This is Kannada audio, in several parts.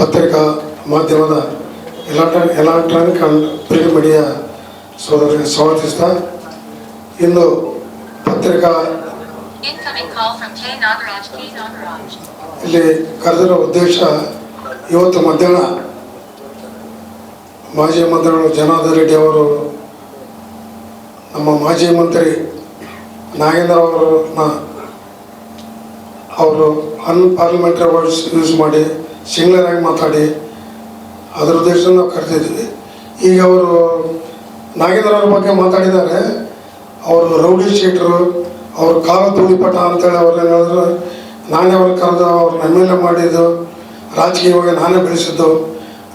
ಪತ್ರಿಕಾ ಮಾಧ್ಯಮದ ಎಲೆಕ್ಟ್ರಾನಿಕ್ ಅಂಡ್ ಪ್ರಿಂಟ್ ಮೀಡಿಯಾ ಸೋದರಿಗೆ ಸ್ವಾಗತಿಸ್ತಾ ಇಂದು ಪತ್ರಿಕಾ ಇಲ್ಲಿ ಕರೆದಿರೋ ಉದ್ದೇಶ ಇವತ್ತು ಮಧ್ಯಾಹ್ನ ಮಾಜಿ ಮಂತ್ರಿಗಳು ಜನಾರ್ದನ್ ರೆಡ್ಡಿ ಅವರು ನಮ್ಮ ಮಾಜಿ ಮಂತ್ರಿ ನಾಗೇಂದ್ರ ಅವರು ಅನ್ಪಾರ್ಲಿಮೆಂಟರಿ ವರ್ಡ್ಸ್ ಯೂಸ್ ಮಾಡಿ ಸಿಂಗ್ಲರ್ ಆಗಿ ಮಾತಾಡಿ ಅದರ ಉದ್ದೇಶ ನಾವು ಕರೆದಿದ್ವಿ. ಈಗ ಅವರು ನಾಗೇಂದ್ರ ಅವ್ರ ಬಗ್ಗೆ ಮಾತಾಡಿದ್ದಾರೆ. ಅವರು ರೌಡಿ ಶೀಟರು, ಅವರು ಕಾಲ ಧೂಳಿಪಟ ಅಂತೇಳಿ ಅವ್ರನ್ನ ಹೇಳಿದ್ರು. ನಾನೇ ಅವ್ರನ್ನ ಕರೆದು ಅವ್ರನ್ನ ಎಮ್ಮೆಲ್ಲೆ ಮಾಡಿದ್ದು, ರಾಜಕೀಯವಾಗಿ ನಾನೇ ಬೆಳೆಸಿದ್ದು,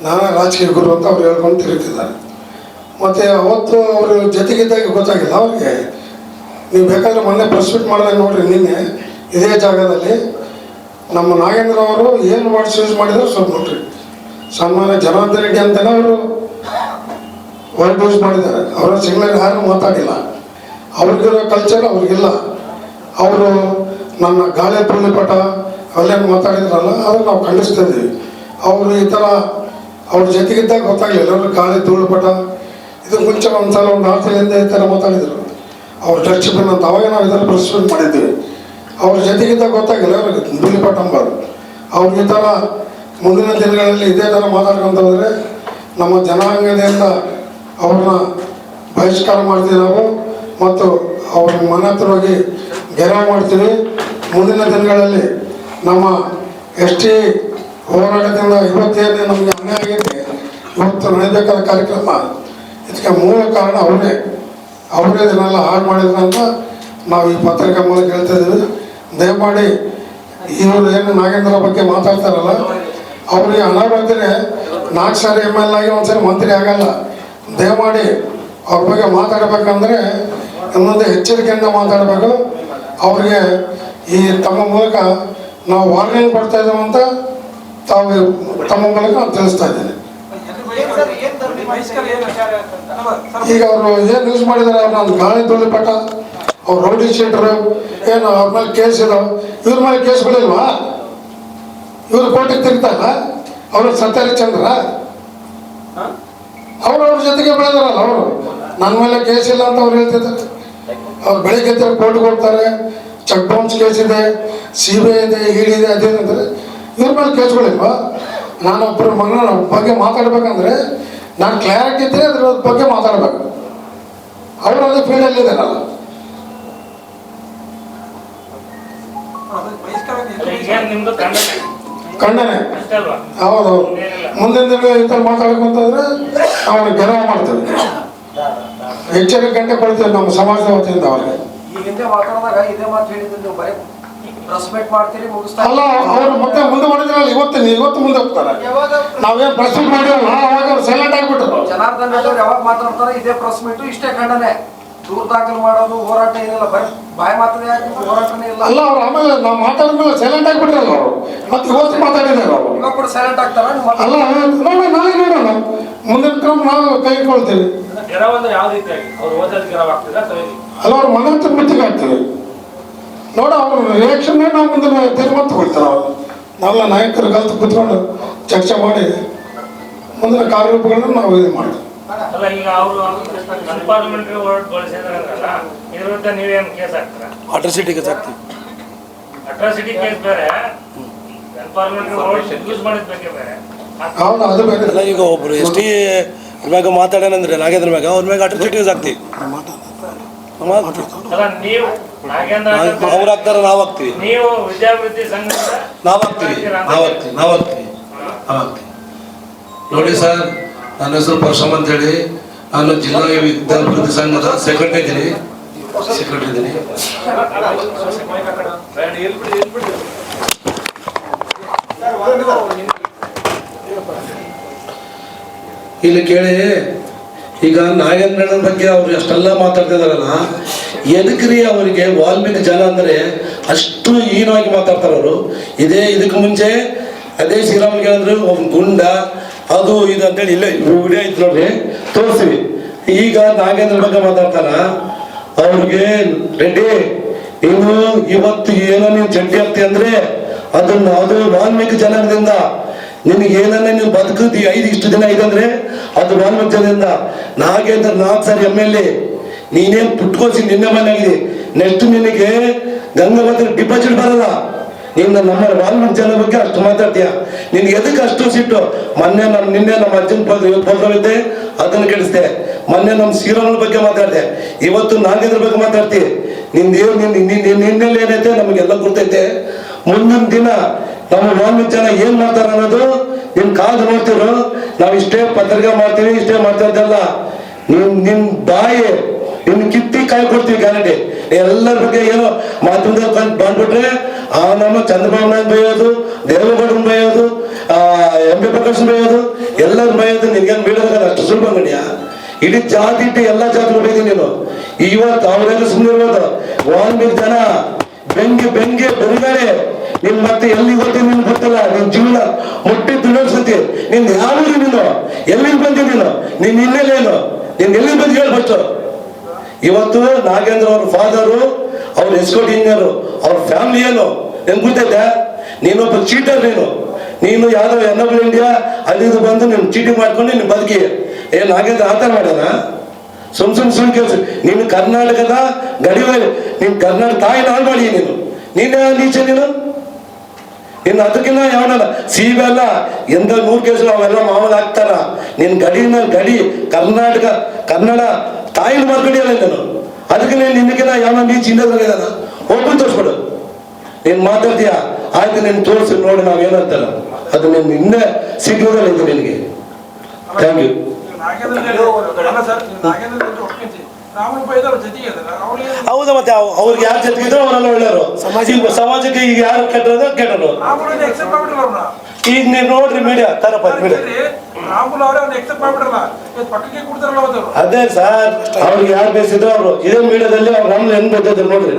ನಾನೇ ರಾಜಕೀಯ ಗುರು ಅಂತ ಅವ್ರು ಹೇಳ್ಕೊಂಡು ತಿರುಗ್ತಿದ್ದಾರೆ. ಮತ್ತು ಅವತ್ತು ಅವರು ಜೊತೆಗಿದ್ದಾಗ ಗೊತ್ತಾಗಿಲ್ಲ ಅವ್ರಿಗೆ. ನೀವು ಬೇಕಾದರೆ ಮೊನ್ನೆ ಪ್ರೆಸ್ ಮೀಟ್ ಮಾಡಿದಾಗ ನೋಡ್ರಿ, ನಿನ್ನೆ ಇದೇ ಜಾಗದಲ್ಲಿ ನಮ್ಮ ನಾಗೇಂದ್ರ ಅವರು ಏನು ವರ್ಡ್ಸ್ ಯೂಸ್ ಮಾಡಿದ್ರು ಸ್ವಲ್ಪ ನೋಡ್ರಿ. ಸನ್ಮಾನ್ಯ ಜನಾರ್ದನ್ ರೆಡ್ಡಿ ಅಂತಲೇ ಅವರು ವರ್ಡ್ ಯೂಸ್ ಮಾಡಿದ್ದಾರೆ. ಅವರ ಸಿಂಗ್ಲರ್ ಯಾರು ಮಾತಾಡಿಲ್ಲ. ಅವ್ರಿಗಿರೋ ಕಲ್ಚರ್ ಅವ್ರಿಗಿಲ್ಲ. ಅವರು ನನ್ನ ಗಾಳಿ ಪುಳ್ಳಿಪಟ ಅಲ್ಲೇನು ಮಾತಾಡಿದ್ರಲ್ಲ, ಅದನ್ನು ನಾವು ಖಂಡಿಸ್ತಾ ಇದ್ದೀವಿ. ಅವರು ಈ ಥರ ಅವ್ರ ಜೊತೆಗಿದ್ದಾಗ ಗೊತ್ತಾಗಲಿಲ್ಲ. ಅವ್ರ ಗಾಳಿ ಧೂಳುಪಟ ಇದು ಮುಂಚೆ ಒಂದ್ಸಲ ಒಂದು 4 ತಿಂಗಳಿಂದ ಈ ಥರ ಮಾತಾಡಿದರು. ಅವ್ರು ಡಸ್ಟ್ಬಿನ್ ಅಂತ ಅವಾಗ ನಾವು ಇದನ್ನು ಪ್ರೆಸ್ಮೆಂಟ್ ಮಾಡಿದ್ದೀವಿ. ಅವ್ರ ಜೊತೆಗಿದ್ದಾಗ ಗೊತ್ತಾಗಿಲ್ಲ ಅವ್ರಿಗೆ ಧೂಳಿಪಟ ಅಂಬಾರು. ಅವ್ರಿಗೆ ಈ ಥರ ಮುಂದಿನ ದಿನಗಳಲ್ಲಿ ಇದೇ ಥರ ಮಾತಾಡ್ಕೊಂತ ಹೋದರೆ ನಮ್ಮ ಜನಾಂಗದಿಂದ ಅವ್ರನ್ನ ಬಹಿಷ್ಕಾರ ಮಾಡ್ತೀವಿ ನಾವು, ಮತ್ತು ಅವ್ರ ಮನೆ ಹತ್ರ ಹೋಗಿ ಗೆರವು ಮಾಡ್ತೀವಿ. ಮುಂದಿನ ದಿನಗಳಲ್ಲಿ ನಮ್ಮ ST ಹೋರಾಟದಿಂದ ಇವತ್ತೇನೇ ನಮಗೆ ಅನ್ಯಾಯ ಆಗೈತೆ, ಇವತ್ತು ನಡೀಬೇಕಾದ ಕಾರ್ಯಕ್ರಮ ಇದಕ್ಕೆ ಮೂಲ ಕಾರಣ ಅವರೇ ಇದನ್ನೆಲ್ಲ ಹಾಳು ಮಾಡಿದ್ರು ಅಂತ ನಾವು ಈ ಪತ್ರಿಕಾ ಮೂಲಕ ಹೇಳ್ತಾ ಇದ್ದೀವಿ. ದಯಮಾಡಿ ಇವರು ಏನು ನಾಗೇಂದ್ರ ಬಗ್ಗೆ ಮಾತಾಡ್ತಾರಲ್ಲ, ಅವ್ರಿಗೆ ಹಣ ಬಂದರೆ 4 ಸಾರಿ ML ಆಗಿ ಒಂದ್ಸರಿ ಮಂತ್ರಿ ಆಗಲ್ಲ. ದಯಮಾಡಿ ಅವ್ರ ಬಗ್ಗೆ ಮಾತಾಡಬೇಕಂದ್ರೆ ಇನ್ನೊಂದು ಎಚ್ಚರಿಕೆಯಿಂದ ಮಾತಾಡಬೇಕು. ಅವ್ರಿಗೆ ಈ ತಮ್ಮ ಮೂಲಕ ನಾವು ವಾರ್ನಿಂಗ್ ಕೊಡ್ತಾ ಇದ್ದೇವೆ ಅಂತ ತಮ್ಮ ಮೂಲಕ ನಾನು ತಿಳಿಸ್ತಾ ಇದ್ದೇನೆ. ಈಗ ಅವರು ಏನು ಯೂಸ್ ಮಾಡಿದ್ದಾರೆ, ನಾನು ಗಾಳಿ ಧೂಳಿಪಟ, ಅವ್ರು ರೌಡಿ ಶೀಟರು, ಏನು ಅವ್ರ ಮೇಲೆ ಕೇಸ್ ಇದಾವೆ. ಇವ್ರ ಮೇಲೆ ಕೇಸ್ಗಳಿಲ್ವಾ? ಇವರು ಕೋರ್ಟಿಗೆ ತಿರ್ತಾರ. ಅವರು ಸತ್ಯಹರಿಶ್ಚಂದ್ರ ಅವ್ರ ಜೊತೆಗೆ ಬೆಳೆದಾರಲ್ಲ. ಅವರು ನನ್ನ ಮೇಲೆ ಕೇಸ್ ಇಲ್ಲ ಅಂತ ಅವ್ರು ಹೇಳ್ತಿದ್ದಾರೆ. ಅವ್ರು ಬೆಳಿಗ್ಗೆ ಕೋರ್ಟ್ಗೆ ಹೋಗ್ತಾರೆ. ಚೆಕ್ ಬೌನ್ಸ್ ಕೇಸ್ ಇದೆ, CBI ಇದೆ, ED ಇದೆ, ಅದೇನಂತಾರೆ. ಇವ್ರ ಮೇಲೆ ಕೇಸ್ಗಳಿಲ್ವಾ? ನಾನೊಬ್ಬರ ಮಗನ ಬಗ್ಗೆ ಮಾತಾಡ್ಬೇಕಂದ್ರೆ ನಾನು ಕ್ಲಾರಿಟಿ ಇದ್ದರೆ ಅದ್ರ ಬಗ್ಗೆ ಮಾತಾಡಬೇಕು. ಅವರು ಅದೇ ಫೀಲ್ಡಲ್ಲಿ ಇದ್ದಾರಲ್ಲ. ಖಂಡನೆ ಹೌದು. ಮುಂದಿನ ದಿನ ಇಂಥ ಮಾತಾಡ್ಕೊಂತಂದ್ರೆ ಅವನು ಗೆರವು ಮಾಡ್ತೇವೆ, ಎಚ್ಚರಿಕೆ ಗಂಟೆ ಕೊಡ್ತೇವೆ ನಮ್ಮ ಸಮಾಜದ ವತಿಯಿಂದ ಅವ್ರಿಗೆ. ಅಲ್ಲ, ಅವ್ರು ಮತ್ತೆ ಮುಂದೆ ಮಾಡಿದ್ರಲ್ಲ, ಇವತ್ತು ಮುಂದೆ ಹೋಗ್ತಾರೆ. ನಾವೇನು ಪ್ರೆಸ್ ಮೀಟ್ ಮಾಡಿರಲ್ಲ, ಅವಾಗ ಅವ್ರು ಸೈಲೆಂಟ್ ಆಗಿಬಿಟ್ರು. ಜನಾರ್ದನ್ ರೆಡ್ಡಿ ಅವ್ರು ಯಾವಾಗ ಮಾತಾಡ್ತಾರೆ ಇದೇ ಪ್ರೆಸ್ ಮೀಟು, ಇಷ್ಟೇ ಖಂಡನೆ. ದೂರ ದಾಖಲು ಮಾಡೋದು, ಹೋರಾಟ ಏನಿಲ್ಲ, ಬಾಯಿ ಮಾತಾಡಿ ಹೋರಾಟನೇ ಇಲ್ಲ. ಅಲ್ಲ, ಅವ್ರು ಆಮೇಲೆ ನಾವು ಮಾತಾಡಿದ್ಮೇಲೆ ಸೈಲೆಂಟ್ ಆಗಿಬಿಟ್ರಲ್ಲ ಅವರು. ಮತ್ತೆ ಇವತ್ತು ಮಾತಾಡಿದ್ದಾರೆ ಅವರು. ಇವಾಗ ಕೂಡ ಸೈಲೆಂಟ್ ಆಗ್ತಾರ? ಅಲ್ಲ, ನಾಳೆ ನೋಡೋಣ, ಮುಂದಿನ ಕ್ರಮ ನಾವು ಕೈಗೊಳ್ತೀವಿ. ಅಲ್ಲ, ಅವ್ರ ಮನೆ ಹತ್ರ ಮಿಟ್ಟಿಗೆ ಆಗ್ತೀವಿ. ನೋಡ, ಅವ್ರ ರಿಯಾಕ್ಷನ್ ನಾವು ಮುಂದಿನ ತೀರ್ಮಾನ ತಗೊಳ್ತಾರೆ. ಅವರು ನಾವೆಲ್ಲ ನಾಯಕರು ಕಲ್ತು ಕೂತ್ಕೊಂಡು ಚರ್ಚೆ ಮಾಡಿ ಮುಂದಿನ ಕಾರ್ಯರೂಪಗಳನ್ನು ನಾವು ಇದು ಮಾಡ್ತೀವಿ. ಅಲ್ಲ, ಈಗ ಅವರು ಅನ್ಪಾರ್ಲಿಮೆಂಟರಿ ವರ್ಡ್ ಬಳಸಿದ್ರಲ್ಲ, ಇದ್ರ ವಿರುದ್ಧ ನೀವೇನು ಕೇಸ್ ಹಾಕ್ತೀರಾ? ಅಟ್ರಾಸಿಟಿ ಕೇಸ್ ಹಾಕ್ತೀವಿ. ಅಟ್ರಾಸಿಟಿ ಕೇಸ್ ಬೇರೆ, ಅನ್ಪಾರ್ಲಿಮೆಂಟರಿ ವರ್ಡ್ ಯೂಸ್ ಮಾಡಿದ ಬಗ್ಗೆ ಬೇರೆ. ಹೌದು, ಅದು ಬೇರೆ. ಅಲ್ಲ, ಈಗ ಒಬ್ರು ST ಮ್ಯಾಗ ಮಾತಾಡ್ಯಾನಂದ್ರೆ ನಾಗೇಂದ್ರ ಮ್ಯಾಗ, ಅವ್ರ ಮ್ಯಾಗ ಅಟ್ರಾಸಿಟಿ ಯೂಸ್ ಹಾಕ್ತೀವಿ. ಅಲ್ಲ, ನೀವು ನಾಗೇಂದ್ರ ಅವ್ರು ಹಾಕ್ತಾರೆ, ನಾವು ಹಾಕ್ತೀವಿ. ನೀವು ವಿದ್ಯಾಭಿವೃದ್ಧಿ ಸಂಘ ನಾವು ಹಾಕ್ತೀವಿ. ನೋಡಿ ಸರ್, ನನ್ನ ಹೆಸರು ಪರಶುರಾಮ್ ಅಂತೇಳಿ, ನಾನು ಜಿಲ್ಲಾ ವಿದ್ಯಾಭಿವೃದ್ಧಿ ಸಂಘದ ಸೆಕ್ರೆಟರಿ ಇದ್ದೀನಿ. ಇಲ್ಲಿ ಕೇಳಿ, ಈಗ ನಾಗೇಂದ್ರ ಬಗ್ಗೆ ಅವ್ರು ಎಷ್ಟೆಲ್ಲ ಮಾತಾಡ್ತಿದಾರಲ್ಲ, ಎದಕ್ರಿ ಅವರಿಗೆ ವಾಲ್ಮೀಕಿ ಜನ ಅಂದರೆ ಅಷ್ಟು ಹೀನವಾಗಿ ಮಾತಾಡ್ತಾರೆ ಅವರು. ಇದಕ್ಕೆ ಮುಂಚೆ ಅದೇ ಶ್ರೀರಾಮ್ ಕೇಳಿದ್ರು, ಒಂದು ಗುಂಡ ಅದು ಇದು ಅಂತೇಳಿ ಇಲ್ಲೇ ವಿಡಿಯೋ ಐತೆ ನೋಡ್ರಿ, ತೋರಿಸ್ತೀವಿ. ಈಗ ನಾಗೇಂದ್ರ ಬಗ್ಗೆ ಮಾತಾಡ್ತಾರ. ಅವ್ರಿಗೆ ರೆಡ್ಡಿ, ಇನ್ನು ಇವತ್ತು ಏನೋ ನೀವು ಜಡ್ಡಿ ಆಗ್ತಿ ಅಂದ್ರೆ ಅದು ವಾಲ್ಮೀಕಿ ಜನಾಂಗದಿಂದ ನಿನಗೆ ಏನನ್ನ ನೀನು ಬದುಕಿದ್ದಿ ಇಷ್ಟು ದಿನ ಇದಂದ್ರೆ ಅದು ವಾಲ್ಮೀಕಿ ಜನದಿಂದ. ನಾಗೇಂದ್ರ 4 ಸಾರಿ MLA, ನೀನೇನು ಪುಟ್ಕೋಸಿ ನಿನ್ನೆ ಮನೆಯಾಗಿದೆ. ನೆಕ್ಸ್ಟ್ ನಿನಗೆ ಗಂಗಾವತಿ ಡಿಪಾಸಿಟ್ ಬರಲ್ಲ. ನೀನು ನಮ್ಮ ವಾಲ್ಮೀಕಿ ಜನ ಬಗ್ಗೆ ಅಷ್ಟು ಮಾತಾಡ್ತೀಯ. ನಿನ್ಗೆ ಎದಕ್ಕೆ ಅಷ್ಟು ಸಿಟ್ಟು? ನಿನ್ನೆ ನಮ್ಮ ಅಜ್ಜನ ಪ್ರೋಗ್ರಾಮ್ ಇದ್ದೆ, ಅದನ್ನು ಕೇಳಿಸ್ದೆ. ಮೊನ್ನೆ ನಮ್ಮ ಶ್ರೀರಾಮನ ಬಗ್ಗೆ ಮಾತಾಡಿದೆ, ಇವತ್ತು ನಾಗೇಂದ್ರ ಬಗ್ಗೆ ಮಾತಾಡ್ತೀವಿ. ನಿನ್ನೆಲ್ಲಿ ಏನೈತೆ ನಮಗೆಲ್ಲ ಗೊತ್ತೈತೆ. ಮುಂದಿನ ದಿನ ನಮ್ಮ ವಾಲ್ಮೀಕಿ ಜನ ಏನ್ ಮಾಡ್ತಾರ ಅನ್ನೋದು ನಿನ್ ಕಾದು ನೋಡ್ತಿರೋ. ನಾವು ಇಷ್ಟೇ ಪತ್ರಿಕೆ ಮಾಡ್ತೀವಿ, ಇಷ್ಟೇ ಮಾಡ್ತಾ ಇದ್ದಲ್ಲ. ನಿನ್ ಬಾಯಿ ನಿನ್ ಕಿತ್ತಿ ಕಾಯಿ ಕೊಡ್ತೀವಿ ಗ್ಯಾರಂಟಿ. ಎಲ್ಲರ ಬಗ್ಗೆ ಏನೋ ಮಾಧ್ಯಮದಲ್ಲಿ ಬಂದ್ಬಿಟ್ರೆ ನಮ್ಮ ಚಂದ್ರಬಾಬು ನಾಯ್ಡು ಬೈಯೋದು, ದೇವೇಗೌಡರನ್ನ ಬೈಯೋದು, MP ಪ್ರಕಾಶ್ ಬೈಯೋದು, ಎಲ್ಲರೂ ಬೈಯೋದು. ನಿನ್ಗೇನು ಬೀಳೋದಾಗಲ್ಲ, ಅಷ್ಟು ಸುಲಭ ಗಡಿಯ. ಇಡೀ ಜಾತಿ ಇಟ್ಟು ಎಲ್ಲ ಜಾತಿಗಳು ಬೈದಿ ನೀನು. ಇವತ್ತು ಅವರೆಲ್ಲ ಸುಮ್ಮನೆ ಇರ್ಬೋದು. ವಾಲ್ಮೀಕಿ ಜನ ಬೆಂಗೆ ಬೆರಗಾಡೆ. ನೀನ್ ಮತ್ತೆ ಎಲ್ಲಿ ಗೊತ್ತಿ ನಿನ್ ಗೊತ್ತಿಲ್ಲ. ನಿನ್ ಜೀವನ ಮುಟ್ಟಿ ತುಳಿಸ್ತಿ. ನಿನ್ ಯಾವ ನೀನು ಎಲ್ಲಿಗೆ ಬಂದಿ? ನೀನ್ ಹಿನ್ನೆಲೆಯೇನು? ನೀನ್ ಎಲ್ಲಿ ಬಂದು ಹೇಳಿ ಫಸ್ಟ್. ಇವತ್ತು ನಾಗೇಂದ್ರ ಅವ್ರ ಫಾದರು, ಅವ್ರ ಎಸ್ಕೋಟ್ ಇಂಜಿನಿಯರು, ಅವ್ರ ಫ್ಯಾಮಿಲಿ ಏನು ನಿನ್ ಗೊತ್ತೈತೆ? ನೀನೊಬ್ಬ ಚೀಟರ್. ನೀನು ಯಾವ್ದೋ NW ಇಂಡಿಯಾ ಅದು ಬಂದು ನೀನು ಚೀಟಿಂಗ್ ಮಾಡ್ಕೊಂಡು ನೀನು ಬದುಕಿ. ನಾಗೇಂದ್ರ ಆತರ ಮಾಡ್ಯಾನ? ಸುಮ್ ಕೆಲಸ. ನೀನು ಕರ್ನಾಟಕದ ಗಡಿವಲ್ಲಿ ನೀನು ಕರ್ನಾಟಕ ತಾಯಿ ನಾಳು ಮಾಡಿ. ನೀನು ನೀಚೆ. ನೀನು ಅದಕ್ಕಿನ್ನ ಯಾವನಲ್ಲ ಸೀಬೆ ಅಲ್ಲ ಎಂದ 100 ಕೇಸು ಅವೆಲ್ಲ ಮಾಮೂಲು ಹಾಕ್ತಾರ. ನಿನ್ ಗಡಿ ಕರ್ನಾಟಕ ಕನ್ನಡ ತಾಯಿನ ಮಾರ್ಕಡಿಯಲ್ಲ ನೀನು. ಅದಕ್ಕೆ ನಿನಗಿನ ಯಾವ ನೀ ಚಿನ್ನದಾನ ಒಬ್ಬರು ತೋರಿಸ್ಬಿಡು. ನೀನ್ ಮಾತಾಡ್ತೀಯ ಆಯ್ತು, ನೀನು ತೋರಿಸಿ ನೋಡಿ ನಾವ್ ಏನಂತಾರ ಅದು ನೀನು ಇನ್ನೇ ಸಿಗೋದಲ್ಲ ಇದು ನಿನಗೆ. Thank you. ಹೌದಾ, ಮತ್ತೆ ಅವ್ರಿಗೆ ಯಾರು ಜೊತೆಗಿದ್ರು ಅವರೆಲ್ಲ ಒಳ್ಳೆಯವರು. ಸಮಾಜಕ್ಕೆ ಈಗ ಯಾರು ಕೆಟ್ಟರು. ಈಗ ನೀವು ನೋಡ್ರಿ ಮೀಡಿಯಾ ತರಪ್ಪ ಮೀಡಿಯಾ. ಅದೇ ಸರ್, ಅವ್ರಿಗೆ ಯಾರು ಬೇಸಿದ್ರು ಅವರು ಇದೇ ಮೀಡಿಯಾದಲ್ಲಿ ಅವ್ರು ನಮ್ಗೆ ಹೆಂಗ್ ಗೊತ್ತಿದ್ರು ನೋಡ್ರಿ.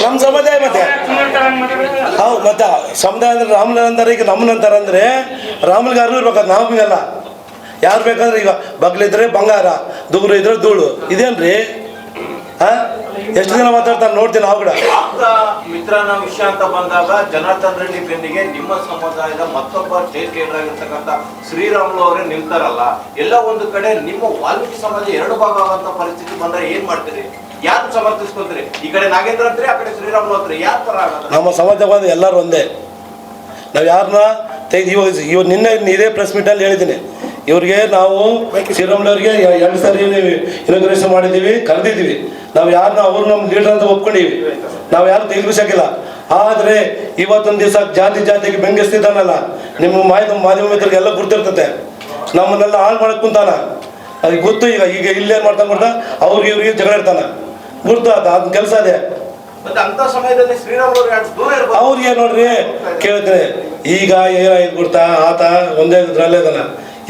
ನಮ್ ಸಮುದಾಯ ಮತ್ತೆ ಹೌದು. ಮತ್ತೆ ಸಮುದಾಯ ಅಂದ್ರೆ ರಾಮನಂತರ ಈಗ ನಮ್ಮನಂತಾರ ಅಂದ್ರೆ ರಾಮನಿಗೆ ಅರಿವು ಇರ್ಬೇಕಾದ್ರೆ ನಮಗೆಲ್ಲ ಯಾರು ಬೇಕಾದ್ರೆ ಈಗ ಬಗ್ಲಿದ್ರೆ ಬಂಗಾರ, ದೂರ ಇದ್ರೆ ಧೂಳು. ಇದೇನ್ರಿ? ಎಷ್ಟು ದಿನ ಮಾತಾಡ್ತಾರೆ ನೋಡ್ತೀನಿ. ನಾವು ಕೂಡ ಮಿತ್ರನ ವಿಷಯ ಅಂತ ಬಂದಾಗ ಜನಾರ್ದನ್ ರೆಡ್ಡಿ ಬೆನ್ನಿಗೆ ನಿಮ್ಮ ಸಮುದಾಯದ ಮತ್ತೊಬ್ಬ ಸ್ಟೇಟ್ ಲೀಡರ್ ಆಗಿರ್ತಕ್ಕಂಥ ಶ್ರೀರಾಮುಲು ಅವರೇ ನಿಲ್ತಾರಲ್ಲ. ಎಲ್ಲ ಒಂದು ಕಡೆ ನಿಮ್ಮ ವಾಲ್ಮೀಕಿ ಸಮಾಜ 2 ಭಾಗ ಆಗುವಂತ ಪರಿಸ್ಥಿತಿ ಬಂದ್ರೆ ಏನ್ ಮಾಡ್ತೀರಿ? ಯಾರು ಸಮರ್ಥಿಸ್ಕೊತೀರಿ? ಈ ಕಡೆ ನಾಗೇಂದ್ರ ಅಂತ್ರಿ, ಆ ಕಡೆ ಶ್ರೀರಾಮುಲು ಅಂತ್ರಿ. ಯಾವ ತರ ಆಗುತ್ತೆ? ನಮ್ಮ ಸಮಾಜ ಬಂದು ಎಲ್ಲರೂ ಒಂದೇ. ನಾವು ಯಾರನ್ನ ಇವಾಗ ನಿನ್ನೆ ಇದೇ ಪ್ರೆಸ್ ಮೀಟಲ್ಲಿ ಹೇಳಿದ್ದೀನಿ. ಇವ್ರಿಗೆ ನಾವು ಶ್ರೀರಾಮುಲು ಅವ್ರಿಗೆ 2 ಸಾರಿ ಇನಾಗ್ರೇಷನ್ ಮಾಡಿದ್ದೀವಿ, ಕರೆದಿದ್ದೀವಿ. ನಾವು ಯಾರನ್ನ ಅವ್ರು ನಮ್ಮ ಲೀಡರ್ ಅಂತ ಒಪ್ಕೊಂಡಿವಿ. ನಾವು ಯಾರು ತೆಗೆದುಬಿಸಾಕಿಲ್ಲ. ಆದರೆ ಇವತ್ತೊಂದು ದಿವಸ ಜಾತಿಗೆ ಬೆಂಗಿಸ್ತಿದ್ದಾನಲ್ಲ, ನಿಮ್ಮ ಮಾಧ್ಯಮ ಮಿತ್ರರಿಗೆಲ್ಲ ಗುರ್ತಿರ್ತತೆ. ನಮ್ಮನ್ನೆಲ್ಲ ಹಾಳು ಮಾಡಕ್ ಕುಂತಾನ, ಅದಕ್ಕೆ ಗೊತ್ತು. ಈಗ ಇಲ್ಲೇನು ಮಾಡ್ತಾ ಅವ್ರಿಗೆ ಇವ್ರಿಗೆ ಜಗಳ ಇರ್ತಾನ, ಗುರ್ತು ಆತ. ಅದ್ ಕೆಲಸ ಅದೇ. ಅವ್ರಿಗೆ ನೋಡ್ರಿ ಕೇಳ್ತೀನಿ. ಈಗ ಏನಾಯ್ತು ಗುರ್ತಾ, ಆತ ಒಂದೇ ಇದ್ರಲ್ಲೇ ಇದಾನ.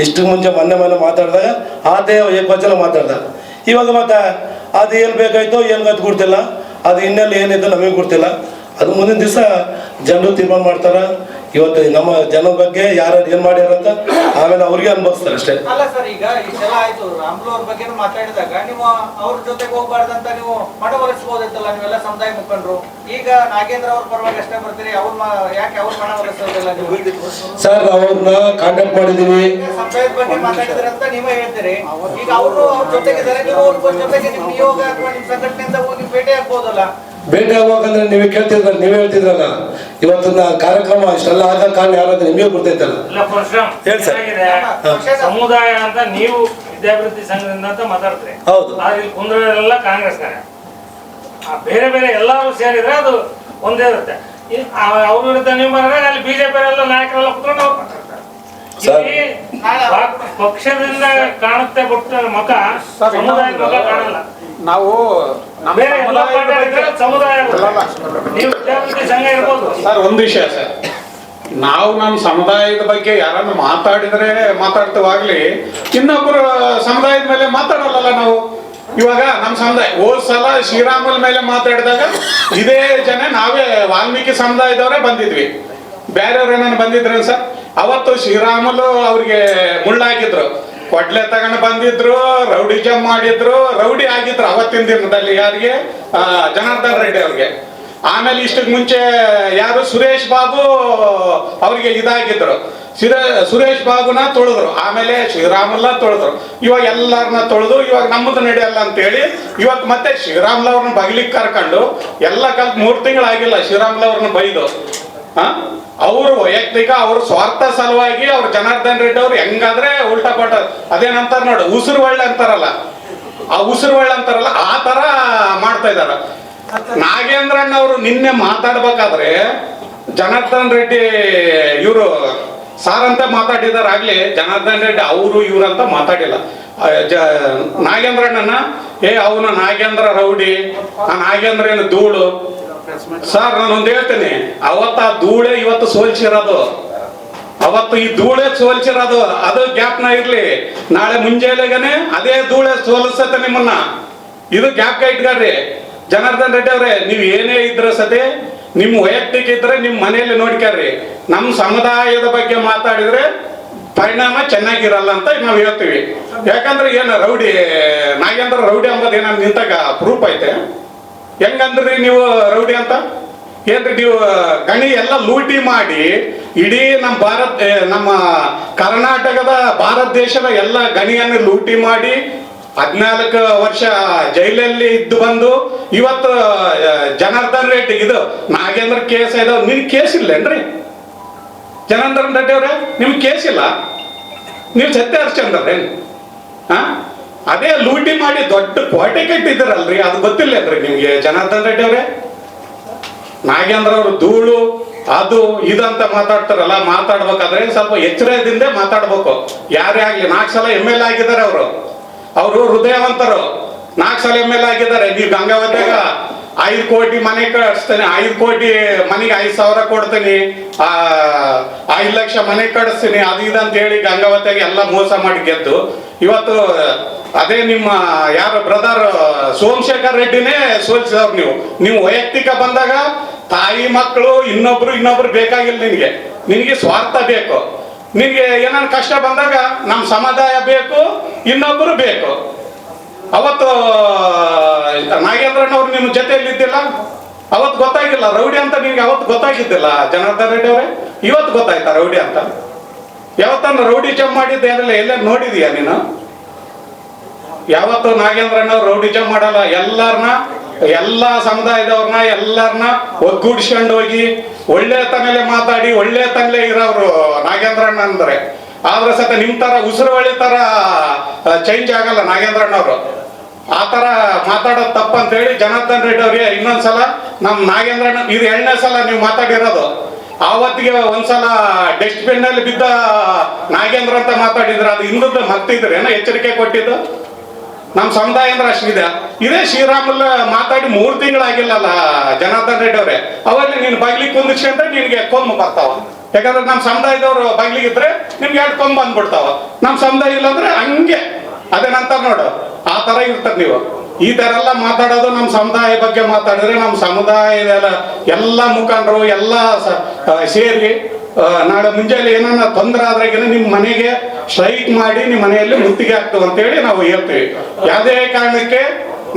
ಇಷ್ಟು ಮುಂಚೆ ಮೊನ್ನೆ ಮಾತಾಡಿದಾಗ ಆತೇ ಏಕವಚನ ಮಾತಾಡ್ದ. ಇವಾಗ ಮತ್ತೆ ಅದು ಏನು ಬೇಕಾಯ್ತೋ ಏನು ಗೊತ್ತು ಗೊತ್ತಿಲ್ಲ. ಅದು ಇನ್ನೆಲ್ಲ ಏನಿದೆ ನಮಗೆ ಗೊತ್ತಿಲ್ಲ. ಅದು ಮುಂದಿನ ದಿವಸ ಜನರು ತೀರ್ಮಾನ ಮಾಡ್ತಾರ. ಇವತ್ತು ನಮ್ಮ ಜನರ ಬಗ್ಗೆ ಯಾರು ಏನ್ ಮಾಡ್ಯಾರ ಅಂತ ಆಮೇಲೆ ಅವ್ರಿಗೆ ಅನುಭವಿಸ್ತಾರೆ ಅಷ್ಟೇ. ಅಲ್ಲ ಸರ್, ಈಗ ಇಷ್ಟೆಲ್ಲ ಆಯ್ತು, ರಾಮುಲು ಅವ್ರ ಬಗ್ಗೆ ಮಾತಾಡಿದಾಗ ನೀವು ಅವ್ರ ಜೊತೆಗೆ ಹೋಗ್ಬಾರ್ದಂತ ನೀವು ಮನವೊಲಿಸಬಹುದಿತ್ತಲ್ಲ, ನೀವೆಲ್ಲ ಸಮುದಾಯ ಮುಖಂಡರು. ಈಗ ನಾಗೇಂದ್ರ ಅವ್ರ ಪರವಾಗಿ ಅಷ್ಟೇ ಬರ್ತೀರಿ, ಯಾಕೆ ಅವ್ರ ಮನವೊಲಿಸೋದಿಲ್ಲ ನೀವು? ಸರ್, ಅವ್ರನ್ನ ಕಾಂಟ್ಯಾಕ್ಟ್ ಮಾಡಿದೀವಿ. ಸಮುದಾಯದ ಬಗ್ಗೆ ಮಾತಾಡಿದ್ರಂತ ನೀವೇ ಹೇಳ್ತೀರಿ. ಈಗ ಅವರು ಅವ್ರ ಜೊತೆಗಿದ್ದಾರೆ, ನೀವು ಅವ್ರ ಜೊತೆಗೆ ನಿಮ್ ನಿಯೋಗ ಅಥವಾ ನಿಮ್ ಸಂಘಟನೆಯಿಂದ ಹೋಗಿ ಭೇಟಿ ಆಗ್ಬೋದಲ್ಲ? ಭೇಟಿ ಆಗುವಾಗಂದ್ರೆ ನೀವೇ ಕೇಳ್ತಿದ್ರ, ನೀವೇ ಹೇಳ್ತಿದ್ರಲ್ಲ. ಇವತ್ತಿನ ಕಾರ್ಯಕ್ರಮ ಇಷ್ಟೆಲ್ಲ ಆಗ ಕಾರಣ ಯಾರಾದ್ರೆ ನಿಮಗೆ ಗೊತ್ತೈತಲ್ಲ. ಹೇಳಿ ಸರ್. ಸಮುದಾಯ ಅಂತ ನೀವು ವಿದ್ಯಾಭಿವೃದ್ಧಿ ಸಂಘದಿಂದ ಅಂತ ಮಾತಾಡ್ತೀರಿ. ಹೌದು. ಆದ್ರೆ ಇಲ್ಲಿ ಕುಂದ್ರೆಲ್ಲ ಕಾಂಗ್ರೆಸ್ನಾಗ ಬೇರೆ ಬೇರೆ ಎಲ್ಲರೂ ಸೇರಿದ್ರೆ ಅದು ಒಂದೇ ಇರುತ್ತೆ. ಅವ್ರ ವಿರುದ್ಧ ನೀವು ಬಂದ್ರೆ ಅಲ್ಲಿ ಬಿಜೆಪಿ ಎಲ್ಲ ನಾಯಕರೆಲ್ಲ ಕುತ್ಕೊಂಡು ಅವ್ರು ಮಾತಾಡ್ತಾರೆ. ಪಕ್ಷದಿಂದ ಕಾಣುತ್ತೆ ಬಿಟ್ಟು ಮುಖ ಸಮುದಾಯದ ಮುಖ ಕಾಣಲ್ಲ. ನಾವು ಬೇರೆ ಎಲ್ಲ ಸಮುದಾಯ ನೀವು ವಿದ್ಯಾರ್ಥಿ ಸಂಘ ಇರ್ಬೋದು ಸರ್. ಒಂದು ವಿಷಯ ಸರ್, ನಾವು ನಮ್ಮ ಸಮುದಾಯದ ಬಗ್ಗೆ ಯಾರನ್ನು ಮಾತಾಡ್ತವಾಗ್ಲಿ ಇನ್ನೊಬ್ಬರು ಸಮುದಾಯದ ಮೇಲೆ ಮಾತಾಡಲ್ಲ ನಾವು. ಇವಾಗ ನಮ್ಮ ಸಮುದಾಯ ಹೋದ್ ಸಲ ಶ್ರೀರಾಮುಲ ಮೇಲೆ ಮಾತಾಡಿದಾಗ ಇದೇ ಜನ ನಾವೇ ವಾಲ್ಮೀಕಿ ಸಮುದಾಯದವರೇ ಬಂದಿದ್ವಿ. ಬೇರೆಯವ್ರು ಏನಾರು ಬಂದಿದ್ರು ಸರ್? ಅವತ್ತು ಶ್ರೀರಾಮುಲು ಅವ್ರಿಗೆ ಮುಳ್ಳಾಕಿದ್ರು. ಕೊಡ್ಲೆ ತಗೊಂಡು ಬಂದಿದ್ರು, ರೌಡಿಜಮ್ ಮಾಡಿದ್ರು, ರೌಡಿ ಆಗಿದ್ರು ಅವತ್ತಿನ ದಿನದಲ್ಲಿ. ಯಾರಿಗೆ? ಜನಾರ್ದನ್ ರೆಡ್ಡಿ ಅವ್ರಿಗೆ. ಆಮೇಲೆ ಇಷ್ಟಕ್ಕೆ ಮುಂಚೆ ಯಾರು ಸುರೇಶ್ ಬಾಬು ಅವ್ರಿಗೆ ಇದಾಗಿದ್ರು. ಸುರೇಶ್ ಬಾಬುನ ತೊಳೆದ್ರು, ಆಮೇಲೆ ಶ್ರೀರಾಮುಲ್ಲ ತೊಳೆದ್ರು. ಇವಾಗ ಎಲ್ಲರನ್ನ ತೊಳೆದು ಇವಾಗ ನಮ್ಮದು ನಡೆಯಲ್ಲ ಅಂತೇಳಿ ಇವತ್ತು ಮತ್ತೆ ಶ್ರೀರಾಮುಲು ಅವ್ರನ್ನ ಬಗ್ಲಿಕ್ಕೆ ಕರ್ಕೊಂಡು ಎಲ್ಲ ಕಲ್ತು 3 ತಿಂಗಳಾಗಿಲ್ಲ ಶ್ರೀರಾಮುಲು ಅವ್ರನ್ನ ಬೈದು. ಅವರು ವೈಯಕ್ತಿಕ ಅವ್ರ ಸ್ವಾರ್ಥ ಸಲುವಾಗಿ ಅವ್ರು ಜನಾರ್ದನ್ ರೆಡ್ಡಿ ಅವ್ರು ಹೆಂಗಾದ್ರೆ ಉಲ್ಟಾ ಪಟ್ಟ ಅದೇನಂತಾರ ನೋಡು, ಉಸಿರು ಒಳ್ಳೆ ಅಂತಾರಲ್ಲ, ಆ ಉಸಿರು ಒಳ್ಳೆ ಅಂತಾರಲ್ಲ ಆ ತರ ಮಾಡ್ತಾ ಇದಾರ. ನಾಗೇಂದ್ರಣ್ಣ ಅವರು ನಿನ್ನೆ ಮಾತಾಡ್ಬೇಕಾದ್ರೆ ಜನಾರ್ದನ್ ರೆಡ್ಡಿ ಇವರು ಸಾರ್ ಅಂತ ಮಾತಾಡಿದಾರೆ ಆಗ್ಲಿ. ಜನಾರ್ದನ್ ರೆಡ್ಡಿ ಅವರು ಇವ್ರಂತ ಮಾತಾಡಿಲ್ಲ. ನಾಗೇಂದ್ರಣ್ಣನ ಅವನ ನಾಗೇಂದ್ರ ರೌಡಿ, ಆ ನಾಗೇಂದ್ರ ಏನು ಧೂಳು. ಸರ್ ನಾನೊಂದು ಹೇಳ್ತೇನೆ, ಅವತ್ತ ಆ ಧೂಳೆ ಇವತ್ತು ಸೋಲ್ಸಿರೋದು, ಅವತ್ತು ಈ ಧೂಳೆ ಸೋಲ್ಸಿರೋದು. ಅದು ಗ್ಯಾಪ್ನ ಇರ್ಲಿ, ನಾಳೆ ಮುಂಜಾನೆಗನೆ ಅದೇ ಧೂಳೆ ಸೋಲಿಸತ್ತೆ ನಿಮ್ಮನ್ನ. ಇದು ಗ್ಯಾಪ್ ಇಟ್ಕೊಳ್ರಿ. ಜನಾರ್ದನ್ ರೆಡ್ಡಿ ಅವ್ರೆ, ನೀವ್ ಏನೇ ಇದ್ರೆ ಸತೆ ನಿಮ್ ವೈಯಕ್ತಿಕ ಇದ್ರೆ ನಿಮ್ ಮನೆಯಲ್ಲಿ ನೋಡ್ಕೊಳ್ರಿ. ನಮ್ ಸಮುದಾಯದ ಬಗ್ಗೆ ಮಾತಾಡಿದ್ರೆ ಪರಿಣಾಮ ಚೆನ್ನಾಗಿರಲ್ಲ ಅಂತ ನಾವು ಹೇಳ್ತೀವಿ. ಯಾಕಂದ್ರೆ ಏನು ರೌಡಿ ನಾಗೇಂದ್ರ ರೌಡಿ ಅಂಬದ್ ಏನ ನಿಂತಾಗ ಪ್ರೂಫ್ ಐತೆ? ಹೆಂಗಂದ್ರಿ ನೀವು ರೌಡಿ ಅಂತ? ಏನ್ರಿ ನೀವು ಗಣಿ ಎಲ್ಲ ಲೂಟಿ ಮಾಡಿ ಇಡೀ ನಮ್ಮ ಕರ್ನಾಟಕದ ಭಾರತ ದೇಶದ ಎಲ್ಲ ಗಣಿಯನ್ನು ಲೂಟಿ ಮಾಡಿ 14 ವರ್ಷ ಜೈಲಲ್ಲಿ ಇದ್ದು ಬಂದು ಇವತ್ತು ಜನಾರ್ದನ್ ರೆಡ್ಡಿ ಇದು ನಾಗೇಂದ್ರ ಕೇಸ್ ಇದಾವ. ನಿನ್ ಕೇಸ್ ಇಲ್ಲೇನ್ರಿ ಜನಾರ್ದನ್ ರೆಡ್ಡಿ ಅವ್ರೆ? ನಿಮ್ ಕೇಸ್ ಇಲ್ಲ? ನೀವು ಸತ್ಯ ಹರಿಶ್ಚಂದ್ರೇನ್? ಅದೇ ಲೂಟಿ ಮಾಡಿ ದೊಡ್ಡ ಕೋಟೆ ಕಟ್ಟಿದ್ರಲ್ರಿ, ಅದು ಗೊತ್ತಿಲ್ಲೇನ್ರಿ ನಿಮ್ಗೆ ಜನಾರ್ದನ್ ರೆಡ್ಡಿ ಅವ್ರೆ? ನಾಗೇಂದ್ರ ಅವರು ಧೂಳು ಅದು ಇದಂತ ಮಾತಾಡ್ತಾರಲ್ಲ, ಮಾತಾಡ್ಬೇಕಾದ್ರೆ ಸ್ವಲ್ಪ ಎಚ್ಚರದಿಂದ ಮಾತಾಡ್ಬೇಕು. ಯಾರೇ ಆಗ್ಲಿ, 4 ಸಲ MLA ಆಗಿದ್ದಾರೆ ಅವರು ಹೃದಯವಂತರು. 4 ಸಲ MLA ಆಗಿದ್ದಾರೆ. ನೀವು ಗಂಗಾವತಿಯಾಗ 5 ಕೋಟಿ ಮನೆ ಕಟ್ಟಿಸ್ತೇನೆ, 5 ಕೋಟಿ ಮನೆಗೆ 5,000 ಕೊಡ್ತೀನಿ, 5 ಲಕ್ಷ ಮನೆ ಕಟ್ಟಿಸ್ತೀನಿ, ಅದು ಇದಂತ ಹೇಳಿ ಗಂಗಾವತಿಯಾಗ ಎಲ್ಲ ಮೋಸ ಮಾಡಿ ಗೆದ್ದು ಇವತ್ತು ಅದೇ ನಿಮ್ಮ ಯಾರ ಬ್ರದರ್ ಸೋಮಶೇಖರ್ ರೆಡ್ಡಿನೇ ಸೋಲಿಸಿದವ್ರು. ನೀವು ವೈಯಕ್ತಿಕ ಬಂದಾಗ ತಾಯಿ ಮಕ್ಕಳು ಇನ್ನೊಬ್ರು ಬೇಕಾಗಿಲ್ಲ. ನಿನಗೆ ಸ್ವಾರ್ಥ ಬೇಕು. ನಿನ್ಗೆ ಏನಾನ ಕಷ್ಟ ಬಂದಾಗ ನಮ್ಮ ಸಮುದಾಯ ಬೇಕು, ಇನ್ನೊಬ್ರು ಬೇಕು. ಅವತ್ತು ನಾಗೇಂದ್ರಣ್ಣವ್ರು ನಿಮ್ಮ ಜೊತೆಯಲ್ಲಿ ಇದ್ದಿಲ್ಲ, ಅವತ್ತು ಗೊತ್ತಾಗಿಲ್ಲ ರೌಡಿ ಅಂತ. ನಿನ್ಗೆ ಅವತ್ತು ಗೊತ್ತಾಗಿದ್ದಿಲ್ಲ ಜನಾರ್ದನ್ ರೆಡ್ಡಿ ಅವರೇ? ಇವತ್ತು ಗೊತ್ತಾಯ್ತಾ ರೌಡಿ ಅಂತ? ಯಾವತ್ತನ್ನ ರೌಡಿ ಜಮ್ ಮಾಡಿದ್ದೆ ಅದೆಲ್ಲ ಎಲ್ಲ ನೋಡಿದೀಯ ನೀನು? ಯಾವತ್ತು ನಾಗೇಂದ್ರಣ್ಣವ್ರು ರೌಡಿ ಜಮ್ ಮಾಡಲ್ಲ. ಎಲ್ಲ ಸಮುದಾಯದವ್ರನ್ನ ಎಲ್ಲರನ್ನ ಒಗ್ಗೂಡಿಸ್ಕೊಂಡು ಹೋಗಿ ಒಳ್ಳೆ ತನಲೆ ಮಾತಾಡಿ ಒಳ್ಳೆ ತನಲೆ ಇರೋರು ನಾಗೇಂದ್ರಣ್ಣ ಅಂದ್ರೆ. ಆದ್ರೆ ಸತ ನಿಮ್ ತರ ಉಸಿರು ಒಳ್ಳೆ ತರ ಚೇಂಜ್ ಆಗಲ್ಲ ನಾಗೇಂದ್ರಣ್ಣವ್ರು. ಆ ತರ ಮಾತಾಡೋದು ತಪ್ಪಂತೇಳಿ ಜನಾರ್ದನ್ ರೆಡ್ಡಿ ಅವ್ರಿಗೆ ಇನ್ನೊಂದ್ಸಲ ನಮ್ ನಾಗೇಂದ್ರಣ್ಣ ಇದು 2ನೇ ಸಲ ನೀವು ಮಾತಾಡಿರೋದು. ಆವತ್ತಿಗೆ ಒಂದ್ಸಲ ಡಸ್ಟ್ಬಿನ್ ನಲ್ಲಿ ಬಿದ್ದ ನಾಗೇಂದ್ರ ಅಂತ ಮಾತಾಡಿದ್ರೆ ಅದು ಹಿಂದೂ ಮರ್ತಿದ್ರೆ ಏನೋ ಎಚ್ಚರಿಕೆ ಕೊಟ್ಟಿದ್ದು. ನಮ್ಮ ಸಮುದಾಯ ಅಂದ್ರೆ ಅಷ್ಟಿದೆ. ಇದೇ ಶ್ರೀರಾಮುಲು ಮಾತಾಡಿ 3 ತಿಂಗಳಾಗಿಲ್ಲಲ್ಲ ಜನಾರ್ದನ್ ರೆಡ್ಡಿ ಅವ್ರೆ. ಅವಾಗ ನೀನು ಬಗ್ಲಿಗೆ ಕುಂದಿಸ್ಕೊಂಡ್ರೆ ನಿನ್ಗೆ ಕೊಂಬು ಬರ್ತಾವ. ಯಾಕಂದ್ರೆ ನಮ್ಮ ಸಮುದಾಯದವ್ರು ಬಗ್ಲಿಗಿದ್ರೆ ನಿಮ್ಗೆ 2 ಕೊಂಬು ಬಂದ್ಬಿಡ್ತಾವ. ನಮ್ಮ ಸಮುದಾಯ ಇಲ್ಲಂದ್ರೆ ಹಂಗೆ ಅದೇನಂತ ನೋಡು, ಆ ತರ ಇರ್ತದೆ. ನೀವು ಈ ತರ ಎಲ್ಲ ಮಾತಾಡೋದು ನಮ್ಮ ಸಮುದಾಯ ಬಗ್ಗೆ ಮಾತಾಡಿದ್ರೆ ನಮ್ಮ ಸಮುದಾಯದ ಎಲ್ಲ ಮುಖಂಡರು ಎಲ್ಲ ಸೇರಿ ನಾಳೆ ಮುಂಜಾನೆ ಏನಾನ ತೊಂದರೆ ಆದ್ರಾಗ ನಿಮ್ಮ ಮನೆಗೆ ಸ್ಟ್ರೈಕ್ ಮಾಡಿ ನಿಮ್ಮ ಮನೆಯಲ್ಲಿ ಮುತ್ತಿಗೆ ಆಗ್ತದೆ ಅಂತೇಳಿ ನಾವು ಹೇಳ್ತೀವಿ. ಯಾವುದೇ ಕಾರಣಕ್ಕೆ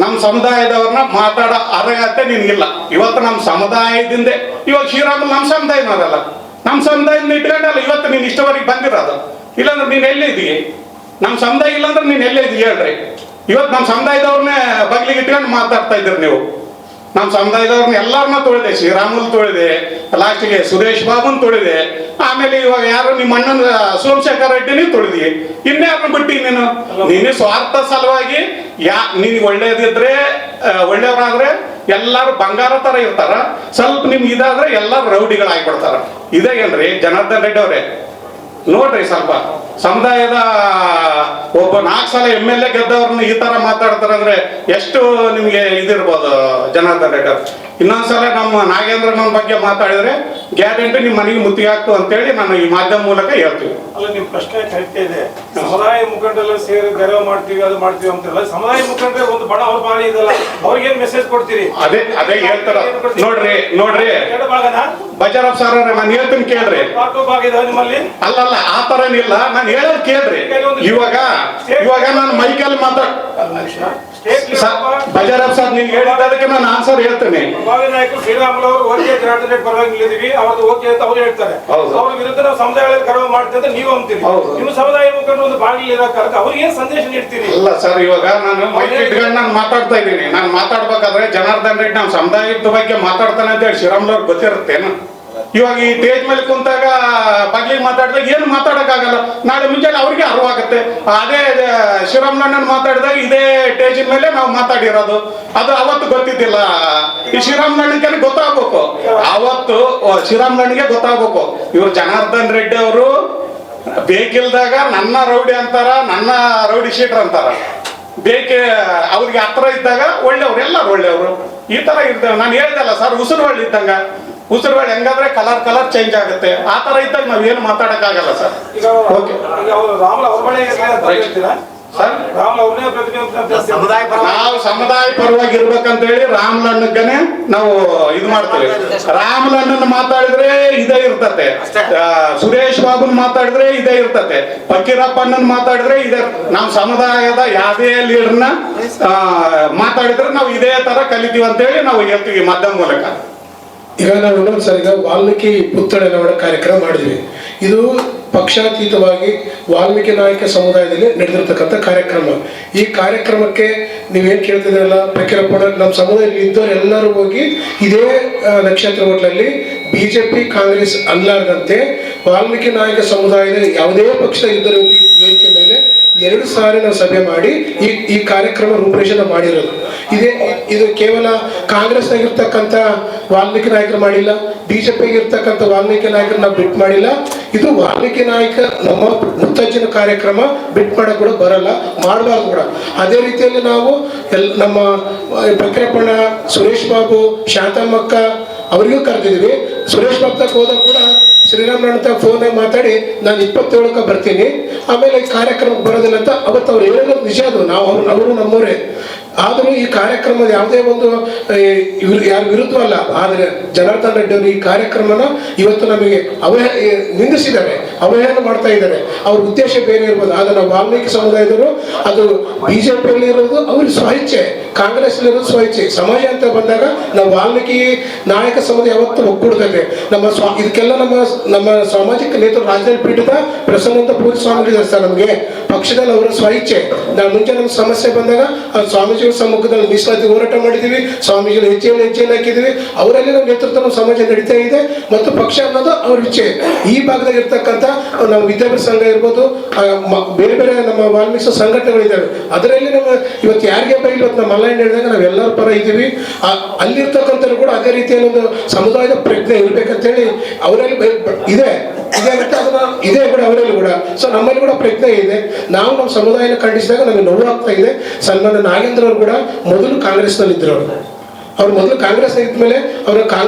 ನಮ್ಮ ಸಮುದಾಯದವ್ರನ್ನ ಮಾತಾಡೋ ಅರ್ಹತೆ ನಿನ್ಗಿಲ್ಲ. ಇವತ್ತು ನಮ್ಮ ಸಮುದಾಯದಿಂದ ಇವಾಗ ಶ್ರೀರಾಮುಲು ನಮ್ಮ ಸಮುದಾಯನವರಲ್ಲ, ನಮ್ಮ ಸಮುದಾಯದಿಂದ ಇಟ್ಕೊಂಡಲ್ಲ ಇವತ್ತು ನೀನು ಇಷ್ಟವರೆಗೆ ಬಂದಿರೋದು. ಇಲ್ಲಾಂದ್ರೆ ನೀನು ಎಲ್ಲೇ ಇದೀಯ? ನಮ್ಮ ಸಮುದಾಯ ಇಲ್ಲಾಂದ್ರೆ ನೀನು ಎಲ್ಲೇ ಇದೀಯ ಹೇಳ್ರಿ? ಇವತ್ತು ನಮ್ಮ ಸಮುದಾಯದವ್ರನ್ನೇ ಬಗ್ಲಿಗೆ ಇಟ್ಕೊಂಡು ಮಾತಾಡ್ತಾ ಇದ್ದೀರಿ ನೀವು. ನಮ್ಮ ಸಮುದಾಯದವ್ರನ್ನ ಎಲ್ಲರನ್ನ ತೊಳೆದೆ, ಶ್ರೀರಾಮುಲು ತೊಳೆದೆ, ಲಾಸ್ಟಿಗೆ ಸುರೇಶ್ ಬಾಬುನ್ ತೊಳೆದೆ, ಆಮೇಲೆ ಇವಾಗ ಯಾರು ನಿಮ್ಮ ಅಣ್ಣನ ಸೋಮಶೇಖರ್ ರೆಡ್ಡಿನೇ ತೊಳೆದಿ. ಇನ್ಯಾರನ್ನ ಬಿಟ್ಟಿ ನೀನು ಸ್ವಾರ್ಥ ಸಲುವಾಗಿ ನಿನ್ಗೆ ಒಳ್ಳೇದಿದ್ರೆ ಒಳ್ಳೆಯವರಾದ್ರೆ ಎಲ್ಲಾರು ಬಂಗಾರ ತರ ಇರ್ತಾರ, ಸ್ವಲ್ಪ ನಿಮ್ಗೆ ಇದಾದ್ರೆ ಎಲ್ಲಾರು ರೌಡಿಗಳಾಗ್ಬಿಡ್ತಾರ. ಇದೇ ಏನ್ರಿ ಜನಾರ್ದನ್ ರೆಡ್ಡಿ ಅವ್ರೆ? ನೋಡ್ರಿ ಸ್ವಲ್ಪ ಸಮುದಾಯದ ಒಬ್ಬ 4 ಸಲ MLA ಗೆದ್ದವ್ರನ್ನ ಈ ತರ ಮಾತಾಡ್ತಾರಂದ್ರೆ ಎಷ್ಟು ನಿಮ್ಗೆ ಇದಿರ್ಬೋದು ಜನಾರ್ದನ್ ರೆಡ್ಡಿ ಅವ್ರು. ಇನ್ನೊಂದ್ಸಲ ನಮ್ಮ ನಾಗೇಂದ್ರನ ಬಗ್ಗೆ ಮಾತಾಡಿದ್ರೆ ಗ್ಯಾರಂಟಿ ನಿಮ್ ಮನೆಗೆ ಮುತ್ತಿಗೆ ಆಗ್ತು ಅಂತೇಳಿ ನಾನು ಈ ಮಾಧ್ಯಮ ಮೂಲಕ ಹೇಳ್ತೀವಿ. ಅಲ್ಲ, ನಿಮ್ ಪ್ರಶ್ನೆ ಕರೆಕ್ಟ್ ಇದೆ. ಸಮುದಾಯ ಮುಖಂಡರೆಲ್ಲ ಸೇರಿ ಗೌರವ ಮಾಡ್ತೀವಿ ಅದು ಮಾಡ್ತೀವಿ ಅಂತೆಲ್ಲ ಸಮುದಾಯ ಮುಖಂಡ್ರೆ ಒಂದು ಬಡ ಅವ್ರ ಬಾಳಿ ಇದಲ್ಲ, ಅವ್ರಿಗೇನ್ ಮೆಸೇಜ್ ಕೊಡ್ತೀರಿ? ಅದೇ ಹೇಳ್ತಾರ ನೋಡ್ರಿ ಎರಡು ಭಾಗನ ಬಜಾರಪ್ಪ ಸರ್ ನಾನು ಹೇಳ್ತೀನಿ ಕೇಳ್ರಿ. ಭಾಗ ಇದೆ ನಿಮ್ಮಲ್ಲಿ? ಅಲ್ಲಲ್ಲ ಆ ತರ ಏನಿಲ್ಲ. ನಾ ನಾನು ಹೇಳೋದು ಕೇಳ್ರಿ. ಇವಾಗ ನಾನು ಮೈಕಲ್ಲಿ ಬಜಾರಪ್ಪ ಸರ್ ನೀವು ಹೇಳಿದ್ದಕ್ಕೆ ನಾನು ಆನ್ಸರ್ ಹೇಳ್ತೇನೆ. ಪ್ರಭಾವಿ ನಾಯಕರು ಶ್ರೀರಾಮುಲು ಅವರು ಓಕೆ ಜನಾರ್ದನ್ ರೆಡ್ಡಿ ಪರವಾಗಿ ನಿಲ್ಲಿದೀವಿ, ಅವ್ರದ್ದು ಓಕೆ ಅಂತ ಅವ್ರು ಹೇಳ್ತಾರೆ. ಅವ್ರ ವಿರುದ್ಧ ನಾವು ಸಮುದಾಯಗಳಲ್ಲಿ ಕರವು ಮಾಡ್ತೀವಿ ಅಂತ ನೀವು ಅಂತೀರಿ. ನಿಮ್ಮ ಸಮುದಾಯ ಮುಖಂಡರು ಒಂದು ಬಾಗಿಲು ಇರೋ ಕಾಲಕ್ಕೆ ಅವ್ರಿಗೆ ಏನ್ ಸಂದೇಶ ನೀಡ್ತೀರಿ? ಅಲ್ಲ ಸರ್, ಇವಾಗ ನಾನು ಮೈಕ್ ಇಟ್ಕೊಂಡು ನಾನು ಮಾತಾಡ್ತಾ ಇದ್ದೀನಿ. ನಾನು ಮಾತಾಡ್ಬೇಕಾದ್ರೆ ಜನಾರ್ದನ್ ರೆಡ್ಡಿ ನಮ್ಮ ಸಮುದಾಯದ ಬಗ್ಗೆ ಮಾತಾಡ್ತಾನೆ ಅಂತ ಹೇಳಿ ಶ್ರೀರಾಮುಲು ಅವ್ರಿಗೆ ಗೊತ್ತಿರುತ್ತೇನು? ಇವಾಗ ಈ ಸ್ಟೇಜ್ ಮೇಲೆ ಕುಂತಾಗ ಬಗ್ಲಿಗೆ ಮಾತಾಡಿದಾಗ ಏನು ಮಾತಾಡಕ್ಕಾಗಲ್ಲ. ನಾಳೆ ಮುಂಜಾನೆ ಅವ್ರಿಗೆ ಅರಿವಾಗುತ್ತೆ. ಅದೇ ಶ್ರೀರಾಮಣ್ಣನ ಮಾತಾಡಿದಾಗ ಇದೇ ಸ್ಟೇಜಿನ ಮೇಲೆ ನಾವು ಮಾತಾಡಿರೋದು, ಅದು ಅವತ್ತು ಗೊತ್ತಿದ್ದಿಲ್ಲ. ಈ ಶ್ರೀರಾಮಣ್ಣನಿಗೆ ಗೊತ್ತಾಗ್ಬೇಕು, ಅವತ್ತು ಶ್ರೀರಾಮಣ್ಣನಿಗೆ ಗೊತ್ತಾಗ್ಬೇಕು. ಇವ್ರು ಜನಾರ್ದನ್ ರೆಡ್ಡಿ ಅವರು ಬೇಕಿಲ್ದಾಗ ನನ್ನ ರೌಡಿ ಅಂತಾರ, ನನ್ನ ರೌಡಿ ಶೀಟರ್ ಅಂತಾರ. ಬೇಕೆ ಅವ್ರಿಗೆ ಹತ್ರ ಇದ್ದಾಗ ಒಳ್ಳೆಯವ್ರು, ಎಲ್ಲರೂ ಒಳ್ಳೆಯವರು. ಈ ತರ ಇರ್ತೇವೆ. ನಾನು ಹೇಳ್ದಲ್ಲ ಸರ್, ಉಸಿರುವಳ್ಳಿ ಇದ್ದಂಗ. ಉಸಿರುಗಳು ಹೆಂಗಾದ್ರೆ ಕಲರ್ ಚೇಂಜ್ ಆಗುತ್ತೆ. ಆ ತರ ಇದ್ದಾಗ ನಾವ್ ಏನು ಮಾತಾಡಕ್ ಆಗಲ್ಲ ಸರ್. ಓಕೆ, ರಾಮುಲು ಅವ್ರ ಬಳಿ ಹೇಳ್ತೀರಾ ಸರ್? ರಾಮುಲು ಅವ್ರನ್ನೇ ಪ್ರತಿನಿಧಿಸ್ತಾರೆ. ನಾವು ಸಮುದಾಯ ಪರವಾಗಿ ಇರ್ಬೇಕಂತ ಹೇಳಿ ರಾಮಲಣ್ಣಗನೆ ನಾವು ಇದು ಮಾಡ್ತೇವೆ. ರಾಮಲಣ್ಣನ ಮಾತಾಡಿದ್ರೆ ಇದೇ ಇರ್ತತೆ, ಸುರೇಶ್ ಬಾಬುನ್ ಮಾತಾಡಿದ್ರೆ ಇದೇ ಇರ್ತತೆ, ಫಕೀರಪ್ಪಣ್ಣನ್ ಮಾತಾಡಿದ್ರೆ ಇದೇ. ನಾವು ಸಮುದಾಯದ ಯಾವುದೇ ಲೀಡರ್ನ ಮಾತಾಡಿದ್ರೆ ನಾವು ಇದೇ ತರ ಕಲಿತೀವಿ ಅಂತ ಹೇಳಿ ನಾವು ಹೇಳ್ತೀವಿ ಮಾಧ್ಯಮ ಮೂಲಕ. ಈಗ ನಾವು ಇನ್ನೊಂದು ಸರ್, ಈಗ ವಾಲ್ಮೀಕಿ ಪುತ್ಥಳಿ ಅನಾವರಣ ಕಾರ್ಯಕ್ರಮ ಮಾಡಿದ್ವಿ. ಇದು ಪಕ್ಷಾತೀತವಾಗಿ ವಾಲ್ಮೀಕಿ ನಾಯಕ ಸಮುದಾಯದಲ್ಲಿ ನಡೆದಿರ್ತಕ್ಕಂಥ ಕಾರ್ಯಕ್ರಮ. ಈ ಕಾರ್ಯಕ್ರಮಕ್ಕೆ ನೀವೇನು ಕೇಳ್ತಿದ್ರಲ್ಲ, ಫಕೀರಪ್ಪಣ್ಣ ನಮ್ಮ ಸಮುದಾಯದಲ್ಲಿ ಇದ್ದವರು ಎಲ್ಲರೂ ಹೋಗಿ ಇದೇ ನಕ್ಷತ್ರ ಹೋಟ್ಲಲ್ಲಿ BJP ಕಾಂಗ್ರೆಸ್ ಅಲ್ಲಾರದಂತೆ ವಾಲ್ಮೀಕಿ ನಾಯಕ ಸಮುದಾಯದ ಯಾವುದೇ ಪಕ್ಷ ಇದ್ದರೂ ವೇದಿಕೆ ಮೇಲೆ 2 ಸಾರಿ ನಾವು ಸಭೆ ಮಾಡಿ ಈ ಕಾರ್ಯಕ್ರಮ ರೂಪರೇಷಣೆ ಮಾಡಿರೋದು. ಇದು ಕೇವಲ ಕಾಂಗ್ರೆಸ್ನಾಗಿರ್ತಕ್ಕಂಥ ವಾಲ್ಮೀಕಿ ನಾಯಕರು ಮಾಡಿಲ್ಲ, BJPಗೆ ಇರ್ತಕ್ಕಂಥ ವಾಲ್ಮೀಕಿ ನಾಯಕರು ನಾವು ಬಿಟ್ಟು ಮಾಡಿಲ್ಲ. ಇದು ವಾಲ್ಮೀಕಿ ನಾಯಕ ನಮ್ಮ ಮುತ್ತಜ್ಜಿನ ಕಾರ್ಯಕ್ರಮ ಬಿಟ್ಟು ಮಾಡಕ್ ಕೂಡ ಬರಲ್ಲ, ಮಾಡಬಾರ್ದು ಕೂಡ. ಅದೇ ರೀತಿಯಲ್ಲಿ ನಾವು ನಮ್ಮ ಫಕೀರಪ್ಪಣ್ಣ, ಸುರೇಶ್ ಬಾಬು, ಶಾಂತಮ್ಮಕ್ಕ ಅವರಿಗೂ ಕರೆದಿದ್ವಿ. ಸುರೇಶ್ ಬಾಬು ತಕ್ಕ ಹೋದಾಗ ಕೂಡ ಶ್ರೀರಾಮಣ್ಣ ಅಂತ ಫೋನಾಗ ಮಾತಾಡಿ ನಾನು 27ಕ್ಕೆ ಬರ್ತೀನಿ, ಆಮೇಲೆ ಈ ಕಾರ್ಯಕ್ರಮಕ್ಕೆ ಬರೋದಿಲ್ಲ ಅಂತ ಅವತ್ತು ಅವ್ರು ಹೇಳೋದು ನಿಜ. ಅದು ಅವರು ನಮ್ಮವರೇ. ಆದರೂ ಈ ಕಾರ್ಯಕ್ರಮದ ಯಾವುದೇ ಒಂದು ಯಾರು ವಿರುದ್ಧವಲ್ಲ. ಆದರೆ ಜನಾರ್ದನ್ ರೆಡ್ಡಿ ಅವರು ಈ ಕಾರ್ಯಕ್ರಮನ ಇವತ್ತು ನಮಗೆ ನಿಂದಿಸಿದ್ದಾರೆ, ಅವಹೇಳನ ಮಾಡ್ತಾ ಇದ್ದಾರೆ. ಅವ್ರ ಉದ್ದೇಶ ಬೇರೆ ಇರ್ಬೋದು. ಆದರೆ ನಾವು ವಾಲ್ಮೀಕಿ ಸಮುದಾಯದವರು ಅದು BJPಯಲ್ಲಿ ಇರೋದು ಅವ್ರ ಸ್ವಇಚ್ಛೆ, ಕಾಂಗ್ರೆಸ್ನಲ್ಲಿರೋದು ಸ್ವಇಚ್ಛೆ. ಸಮಾಜ ಅಂತ ಬಂದಾಗ ನಾವು ವಾಲ್ಮೀಕಿ ನಾಯಕ ಸಮುದಾಯ ಯಾವತ್ತೂ ಒಗ್ಗೂಡ್ತದೆ. ಇದಕ್ಕೆಲ್ಲ ನಮ್ಮ ಸಾಮಾಜಿಕ ನೇತೃತ್ವ ರಾಜಧಾನಿ ಪೀಠದ ಪ್ರಸನ್ನಂತ ಪೂರ್ತಿ ಸ್ವಾಮೀಜಿ ಸರ್. ನಮಗೆ ಪಕ್ಷದಲ್ಲಿ ಅವರ ಸ್ವಇಚ್ಛೆ. ನಾವು ಮುಂಚೆ ನಮ್ಮ ಸಮಸ್ಯೆ ಬಂದಾಗ ಸ್ವಾಮೀಜಿಗಳ ಸಮ್ಮುಖದಲ್ಲಿ ಮೀಸಲಾತಿ ಹೋರಾಟ ಮಾಡಿದ್ದೀವಿ, ಸ್ವಾಮೀಜಿಗಳು ಹೆಜ್ಜೆಯನ್ನು ಹಾಕಿದ್ದೀವಿ. ಅವರಲ್ಲಿ ನಮ್ಮ ನೇತೃತ್ವ ನಮ್ಮ ಸಮಾಜ ನಡೀತಾ ಇದೆ. ಮತ್ತು ಪಕ್ಷ ಅನ್ನೋದು ಅವ್ರ ಇಚ್ಛೆ. ಈ ಭಾಗದಾಗ ಇರ್ತಕ್ಕಂಥ ನಮ್ಮ ವಿದ್ಯಾಭ್ಯಾಸ ಸಂಘ ಇರ್ಬೋದು, ಬೇರೆ ಬೇರೆ ನಮ್ಮ ವಾಲ್ಮೀಕಿ ಸಂಘಟನೆಗಳಿದ್ದಾವೆ. ಅದರಲ್ಲಿ ನಮ್ಮ ಇವತ್ತು ಯಾರಿಗೆ ಬೈ ಇವತ್ತು ನಮ್ಮ ಮಲ್ಲ ಹೇಳಿದಾಗ ನಾವೆಲ್ಲರ ಪರ ಇದ್ದೀವಿ. ಅಲ್ಲಿರ್ತಕ್ಕಂಥವ್ರು ಕೂಡ ಅದೇ ರೀತಿಯಲ್ಲಿ ಒಂದು ಸಮುದಾಯದ ಪ್ರಜ್ಞೆ ಇರ್ಬೇಕಂತೇಳಿ ಅವರಲ್ಲಿ ಇದೆ ಅದನ್ನ ಇದೆ ಕೂಡ ಅವರಲ್ಲಿ ಕೂಡ. ಸೊ ನಮ್ಮಲ್ಲಿ ಕೂಡ ಪ್ರಜ್ಞೆ ಇದೆ. ನಾವು ನಮ್ಮ ಸಮುದಾಯನ ಖಂಡಿಸಿದಾಗ ನಮಗೆ ನೋವಾಗ್ತಾ ಇದೆ. ಸನ್ಮಾನ್ಯ ನಾಗೇಂದ್ರ ಅವರು ಕೂಡ ಮೊದಲು ಕಾಂಗ್ರೆಸ್ನಲ್ಲಿ ಇದ್ರು. ಅವ್ರು ಮೊದಲು ಕಾಂಗ್ರೆಸ್ ಇದ್ಮೇಲೆ ಅವರು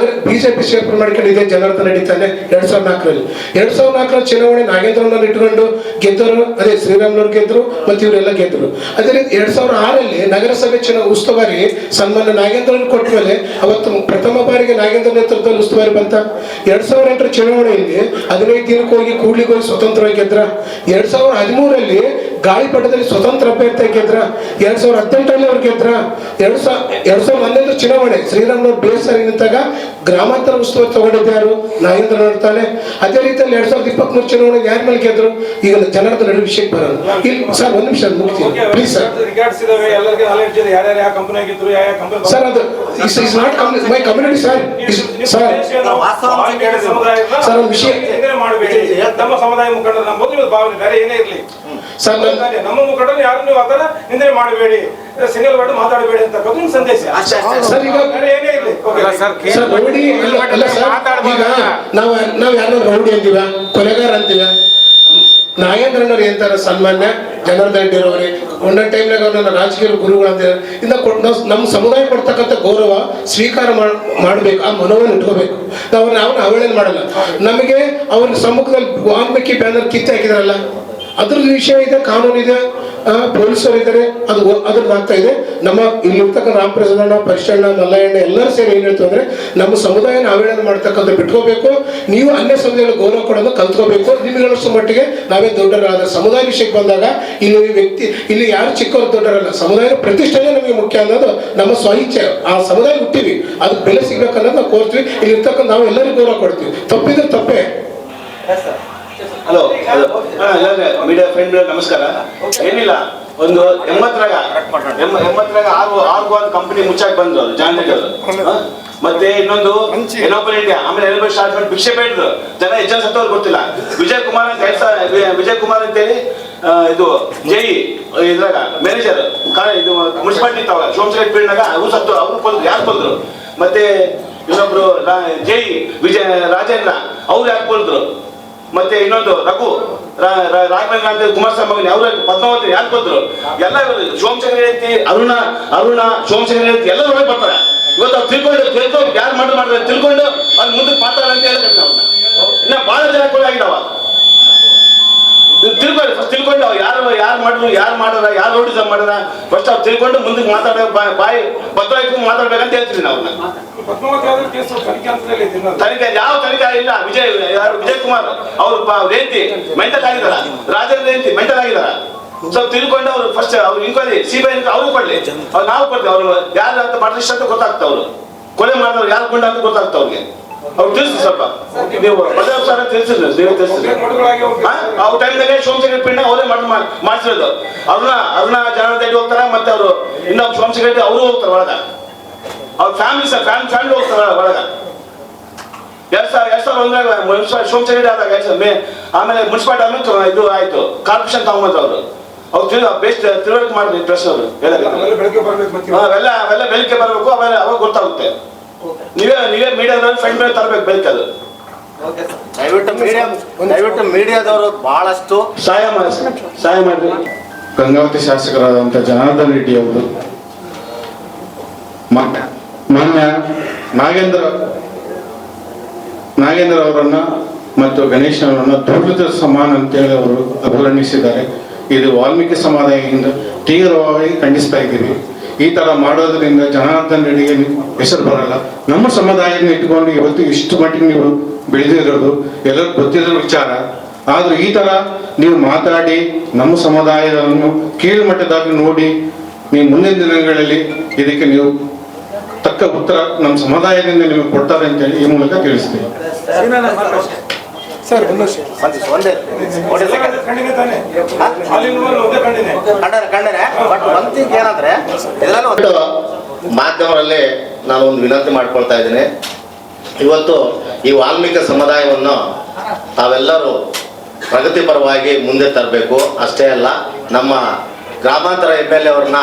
BJP ಸೇರ್ಪಡೆ ಮಾಡ್ಕೊಂಡಿದೆ. ಜನಾರ್ದನ್ ರೆಡ್ಡಿ ತಾನೆ 2004ರಲ್ಲಿ 2004ರ ಚುನಾವಣೆ ನಾಗೇಂದ್ರವ್ರನ್ನ ಇಟ್ಕೊಂಡು ಗೆದ್ದರು. ಅದೇ ಶ್ರೀರಾಮುಲು ಗೆದ್ರು ಮತ್ತು ಇವರೆಲ್ಲ ಗೆದ್ರು. ಅದೇ ರೀತಿ 2006ರಲ್ಲಿ ನಗರಸಭೆ ಉಸ್ತುವಾರಿ ಸನ್ಮಾನ್ಯ ನಾಗೇಂದ್ರವ್ರನ್ನ ಕೊಟ್ಟ ಮೇಲೆ ಅವತ್ತು ಪ್ರಥಮ ಬಾರಿಗೆ ನಾಗೇಂದ್ರ ನೇತೃತ್ವದಲ್ಲಿ ಉಸ್ತುವಾರಿ ಬಂತ. 2008ರ ಚುನಾವಣೆಯಲ್ಲಿ 15 ದಿನಕ್ಕೆ ಹೋಗಿ ಕೂಡ್ಲಿಗೆ ಹೋಗಿ ಸ್ವತಂತ್ರವಾಗಿ ಗೆದ್ರ. 2013ರಲ್ಲಿ ಗಾಳಿಪಟದಲ್ಲಿ ಸ್ವತಂತ್ರ ಅಭ್ಯರ್ಥಿ ಗೆದ್ರ. 2018ರಲ್ಲಿ ಅವ್ರು ಗೆದ್ರ. 2011 ಚುನಾವಣೆ ಶ್ರೀರಾಮುಲು ಬೇಸರ ನಿಂತಾಗ ಗ್ರಾಮಾಂತರ ಉಸ್ತುವಾರಿ ತಗೊಂಡಿದ್ದಾರು ನಾಗೇಂದ್ರ ನೋಡ್ತಾನೆ. ಅದೇ ರೀತಿಯಲ್ಲಿ 2023 ಚುನಾವಣೆ ಯಾರ ಮೇಲೆ ಗೆದ್ರು? ಈಗ ಜನಾರ್ದನ್ ರೆಡ್ಡಿ ವಿಷಯಕ್ಕೆ ಬರೋದು ಇಲ್ಲ ಸರ್. ಒಂದು ನಿಮಿಷ ಮುಗ್ತೀನಿ ಪ್ಲೀಸ್ ಸರ್. ಸರ್ ಅದು is not my community sir. Sir ಒಂದು ವಿಷಯ ನಮ್ಮ ಸಮುದಾಯ ಮುಖಂಡರು ನಮ್ಮ ಭಾವನೆ ಬೇರೆ ಏನೇ ಇರಲಿ ಸರ್, ನಮ್ಮ ಮುಖಂಡರು ಯಾರು ನೀವು ಆತರ ನಿಂದನೆ ಮಾಡಬೇಡಿ, ಸಿಂಗಲ್ ವರ್ಡ್ ಮಾತಾಡಬೇಡಿ ಅಂತ ನಿಮ್ಮ ಸಂದೇಶ ಸರ್. ಈಗ ಏನೇ ಇರಲಿ ಸರ್ ರೌಡಿ ಅಲ್ಲ ಸರ್. ಈಗ ನಾವು ಯಾರು ರೌಡಿ ಅಂತೀವ, ಕೊಲೆಗಾರ ಅಂತೀವ. ನಾಗೇಂದ್ರನವ್ರು ಏನಂತಾರೆ, ಸನ್ಮಾನ್ಯ ಜನಾರ್ದನ್ ರೆಡ್ಡಿ ಅವರೇ ಒಂದೊಂದು ಟೈಮ್ನಾಗ ಅವ್ರನ್ನ ರಾಜಕೀಯ ಗುರುಗಳು ಅಂತ ನಮ್ಮ ಸಮುದಾಯ ಕೊಡ್ತಕ್ಕಂಥ ಗೌರವ ಸ್ವೀಕಾರ ಮಾಡಬೇಕು. ಆ ಮನೋವನ್ನು ಇಟ್ಕೋಬೇಕು. ನಾವು ಅವಳೇನು ಮಾಡಲ್ಲ. ನಮಗೆ ಅವ್ರ ಸಮ್ಮುಖದಲ್ಲಿ ವಾಲ್ಮೀಕಿ ಬ್ಯಾನರ್ ಕಿತ್ತು ಹಾಕಿದ್ರಲ್ಲ, ಅದ್ರ ವಿಷಯ ಇದೆ, ಕಾನೂನು ಇದೆ. ಪೊಲೀಸರು ಇದ್ದಾರೆ, ಅದ್ರದ್ದು ಆಗ್ತಾ ಇದೆ. ನಮ್ಮ ಇಲ್ಲಿರ್ತಕ್ಕ ರಾಮಪ್ರಸಾದಣ್ಣ, ಪರಿಶಣ್ಣ, ಮಲ್ಲಯ್ಯಣ್ಣ ಎಲ್ಲರೂ ಸೇರಿ ಏನ್ ಹೇಳ್ತೀವಿ ಅಂದ್ರೆ ನಮ್ಮ ಸಮುದಾಯ ನಾವೇಳನ್ನು ಮಾಡ್ತಕ್ಕಂಥ ಬಿಟ್ಕೋಬೇಕು. ನೀವು ಅನ್ಯ ಸಮುದಾಯಗಳ ಗೌರವ ಕೊಡೋದು ಕಲ್ತ್ಕೋಬೇಕು. ನಿಮ್ಗಳಷ್ಟು ಮಟ್ಟಿಗೆ ನಾವೇ ದೊಡ್ಡರಾದ ಸಮುದಾಯ ವಿಷಯಕ್ಕೆ ಬಂದಾಗ ಇಲ್ಲಿ ಯಾರು ಚಿಕ್ಕವರು ದೊಡ್ಡರಲ್ಲ, ಸಮುದಾಯದ ಪ್ರತಿಷ್ಠೆನೇ ನಮಗೆ ಮುಖ್ಯ ಅನ್ನೋದು ನಮ್ಮ ಸ್ವಇಚ್ಛೆ. ಆ ಸಮುದಾಯ ಹುಟ್ಟಿವಿ, ಅದಕ್ಕೆ ಬೆಲೆ ಸಿಗ್ಬೇಕನ್ನೋದು ನಾವು ಕೋರ್ತೀವಿ. ಇಲ್ಲಿ ಇರ್ತಕ್ಕಂಥ ನಾವು ಎಲ್ಲರಿಗೂ ಗೌರವ ಕೊಡ್ತೀವಿ. ತಪ್ಪಿದ್ರೆ ತಪ್ಪೇ. ಹಲೋ ಮೀಡಿಯಾ ಫ್ರೆಂಡ್ ನಮಸ್ಕಾರ. ಏನಿಲ್ಲ, ಒಂದು 80ರಾಗ ಆರ್ಗೋ ಒಂದು ಕಂಪನಿ ಮುಚ್ಚಾಕ್ ಬಂದ್ರು ಅವರು ಜಾನ್ರೆಡ್ಡಿ ಅವರು. ಮತ್ತೆ ಇನ್ನೊಂದು ಎನೋಪಲ್ ಇಂಡಿಯಾ, ಆಮೇಲೆ ಎನೋಪಲ್ ಸ್ಟಾರ್ಟ್ ಮಾಡಿ ಭಿಕ್ಷೆ ಬೇಡಿದ್ರು ಜನ. ಹೆಚ್ಚು ಸತ್ತವ್ರು ಗೊತ್ತಿಲ್ಲ. ವಿಜಯ್ ಕುಮಾರ್ ಅಂತೇಳಿ ಇದು ಜೈ ಇದ್ರಾಗ ಮ್ಯಾನೇಜರ್ ಇದು ಮುನ್ಸಿಪಾಲಿಟಿ ಇತ್ತವಾಗ ಸೋಮಶೇಖರ್ ಫೀಲ್ಡ್ನಾಗ ಅವ್ರು ಸತ್ತು, ಅವ್ರು ಕೊಂದ್ರು. ಯಾರು ಕೊಂದ್ರು? ಮತ್ತೆ ಇನ್ನೊಬ್ರು ಜೈ ರಾಜೇಂದ್ರ ಅವ್ರು ಯಾರು ಕೊಂದ್ರು? ಮತ್ತೆ ಇನ್ನೊಂದು ರಘು ರಾಘವೇಂದ್ರ ಅಂತ ಕುಮಾರಸ್ವಾಮಿ ಮಗನಿ ಅವ್ರು ಪದ್ಮಾವತಿ ಯಾರು ಕೊಂದ್ರು? ಎಲ್ಲ ಸೋಮಶೇಖರ್ ಹೇಳ್ತಿ, ಅರುಣ ಸೋಮಶೇಖರ್ ಹೇಳ್ತಿ ಎಲ್ಲರೂ ಒಳಗೆ ಬರ್ತಾರೆ. ಇವತ್ತು ಅವ್ರು ತಿಳ್ಕೊಂಡು ಯಾರು ಮಾಡಿದ್ರೆ ತಿಳ್ಕೊಂಡು ಅವ್ರು ಮುಂದಕ್ಕೆ ಮಾತಾಡ ಅಂತ ಹೇಳ್ತಾರೆ. ಅವ್ರನ್ನ ಇನ್ನ ಬಹಳ ಜನ ಕೂಡ ಆಗಿದಾವ. ತಿಳ್ಕೊಂಡು ಯಾರು ಮಾಡಿದ್ರು, ಯಾರು ಮಾಡಾರ, ಯಾರು ರೋಡಿಸಮ್ ಮಾಡಾರ ಫಸ್ಟ್ ಅವ್ರು ತಿಳ್ಕೊಂಡು ಮುಂದಕ್ಕೆ ಬಾಯಿ ಭದ್ರ ಇಟ್ಕೊಂಡು ಮಾತಾಡ್ಬೇಕಂತ ಹೇಳ್ತೀನಿ ನಾವು. ತನಿಖೆ ಯಾವ ತನಿಖೆ ಇಲ್ಲ. ವಿಜಯ್ ಕುಮಾರ್ ಅವ್ರು ರೇಂತಿ ಮೆಂಟಲ್ ಆಗಿದಾರ, ರಾಜೇಂದ್ರ ರೇಂತಿ ಮೆಂಟಲ್ ಆಗಿದಾರ. ಸ್ವಲ್ಪ ತಿಳ್ಕೊಂಡು ಅವ್ರು ಫಸ್ಟ್ ಅವ್ರು ಇನ್ಕ್ವೈರಿ ಸಿಬಿಐ ಅವ್ರು ಕೊಡ್ಲಿ, ಅವ್ರು ನಾವು ಕೊಡ್ತೀವಿ. ಅವ್ರು ಯಾರು ಅಂತ ಮಾಡಿಷ್ಟ ಅಂತ ಗೊತ್ತಾಗ್ತಾವ. ಅವ್ರು ಕೊಲೆ ಮಾಡಿದವ್ರು ಯಾರು ಗುಂಡ ಅಂತ ಗೊತ್ತಾಗ್ತಾವ ಅವ್ರಿಗೆ. ಅವ್ರು ತಿಳಿಸಿ ಸ್ವಲ್ಪ ನೀವು ಸರ್ ತಿಳಿಸಿದ್ರು, ನೀವೇ ತಿಳಿಸಿದ್ರಿ. ಅವ್ರ ಟೈಮ್ನಾಗೆ ಸೋಮಶೇಖರ್ ಪಿಂಡ ಅವರೇ ಮಾಡಿಸಿರೋದು. ಅರುಣ ಜನಾರ್ದನ್ ಹೋಗ್ತಾರ, ಮತ್ತೆ ಅವರು ಇನ್ನೊಬ್ಬ ಸೋಮಶೇಖರ್ ಅವರು ಹೋಗ್ತಾರೆ ಒಳಗ. ಅವ್ರ ಫ್ಯಾಮಿಲಿ ಫ್ಯಾಮಿಲಿ ಹೋಗ್ತಾರೆ ಒಳಗ. 2001 ಸೋಮಶೇಖರ್ ಆದಾಗ ಆಮೇಲೆ ಮುನ್ಸಿಪಾಲಿಟಿ ಆದ್ಮೇಲೆ ಇದು ಆಯ್ತು, ಕಾರ್ಪೊರೇಷನ್ ತಗೊಂಬಂದ್ರು ಅವರು. ಅವ್ರು ಬೇಸ್ಟ್ ತಿಳುವಳಿಕೆ ಮಾಡಿದ್ರಿ ಪ್ರೆಸ್ ಅವರು. ಅವೆಲ್ಲ ಬೆಳಗ್ಗೆ ಬರಬೇಕು, ಅವಾಗ ಗೊತ್ತಾಗುತ್ತೆ. ನೀವೇ ಮೀಡಿಯಾದವ್ರು ಫ್ರೆಂಡ್ ಮೇಲೆ ತರಬೇಕು ಬೆಳಗ್ಗೆ. ಅದು ದಯವಿಟ್ಟು ಮೀಡಿಯಾದವರು ಬಹಳಷ್ಟು ಸಹಾಯ ಮಾಡಿ. ಗಂಗಾವತಿ ಶಾಸಕರಾದಂಥ ಜನಾರ್ದನ್ ರೆಡ್ಡಿ ಅವರು ಮಾನ್ಯ ನಾಗೇಂದ್ರ ಅವರನ್ನ ಮತ್ತು ಗಣೇಶ್ ಅವರನ್ನ ದುರ್ಗದ ಸಮಾನ ಅಂತೇಳಿ ಅವರು ಅಭಿವರ್ಣಿಸಿದ್ದಾರೆ. ಇದು ವಾಲ್ಮೀಕಿ ಸಮುದಾಯದಿಂದ ತೀವ್ರವಾಗಿ ಖಂಡಿಸ್ತಾ ಇದ್ದೀವಿ. ಈ ತರ ಮಾಡೋದ್ರಿಂದ ಜನಾರ್ದನ್ ರೆಡ್ಡಿಗೆ ಹೆಸರು ಬರಲ್ಲ. ನಮ್ಮ ಸಮುದಾಯನ ಇಟ್ಕೊಂಡು ಇವತ್ತು ಇಷ್ಟು ಮಟ್ಟಿಗೆ ನೀವು ಬೆಳೆದಿರೋದು ಎಲ್ಲರೂ ಗೊತ್ತಿರೋ ವಿಚಾರ. ಆದ್ರೆ ಈ ತರ ನೀವು ಮಾತಾಡಿ ನಮ್ಮ ಸಮುದಾಯವನ್ನು ಕೀಳು ಮಟ್ಟದಾಗಿ ನೋಡಿ ನೀವು ಮುಂದಿನ ದಿನಗಳಲ್ಲಿ ಇದಕ್ಕೆ ನೀವು ತಕ್ಕ ಉತ್ತರ ನಮ್ಮ ಸಮುದಾಯದಿಂದ ನಿಮಗೆ ಕೊಡ್ತಾರೆ ಅಂತೇಳಿ ಈ ಮೂಲಕ ತಿಳಿಸ್ತೀವಿ. ಸರ್ ಮಾಧ್ಯಮರಲ್ಲಿ ನಾನು ಒಂದು ವಿನಂತಿ ಮಾಡ್ಕೊಳ್ತಾ ಇದ್ದೀನಿ. ಇವತ್ತು ಈ ವಾಲ್ಮೀಕಿ ಸಮುದಾಯವನ್ನು ತಾವೆಲ್ಲರೂ ಪ್ರಗತಿಪರವಾಗಿ ಮುಂದೆ ತರಬೇಕು. ಅಷ್ಟೇ ಅಲ್ಲ, ನಮ್ಮ ಗ್ರಾಮಾಂತರ MLA ಅವ್ರನ್ನ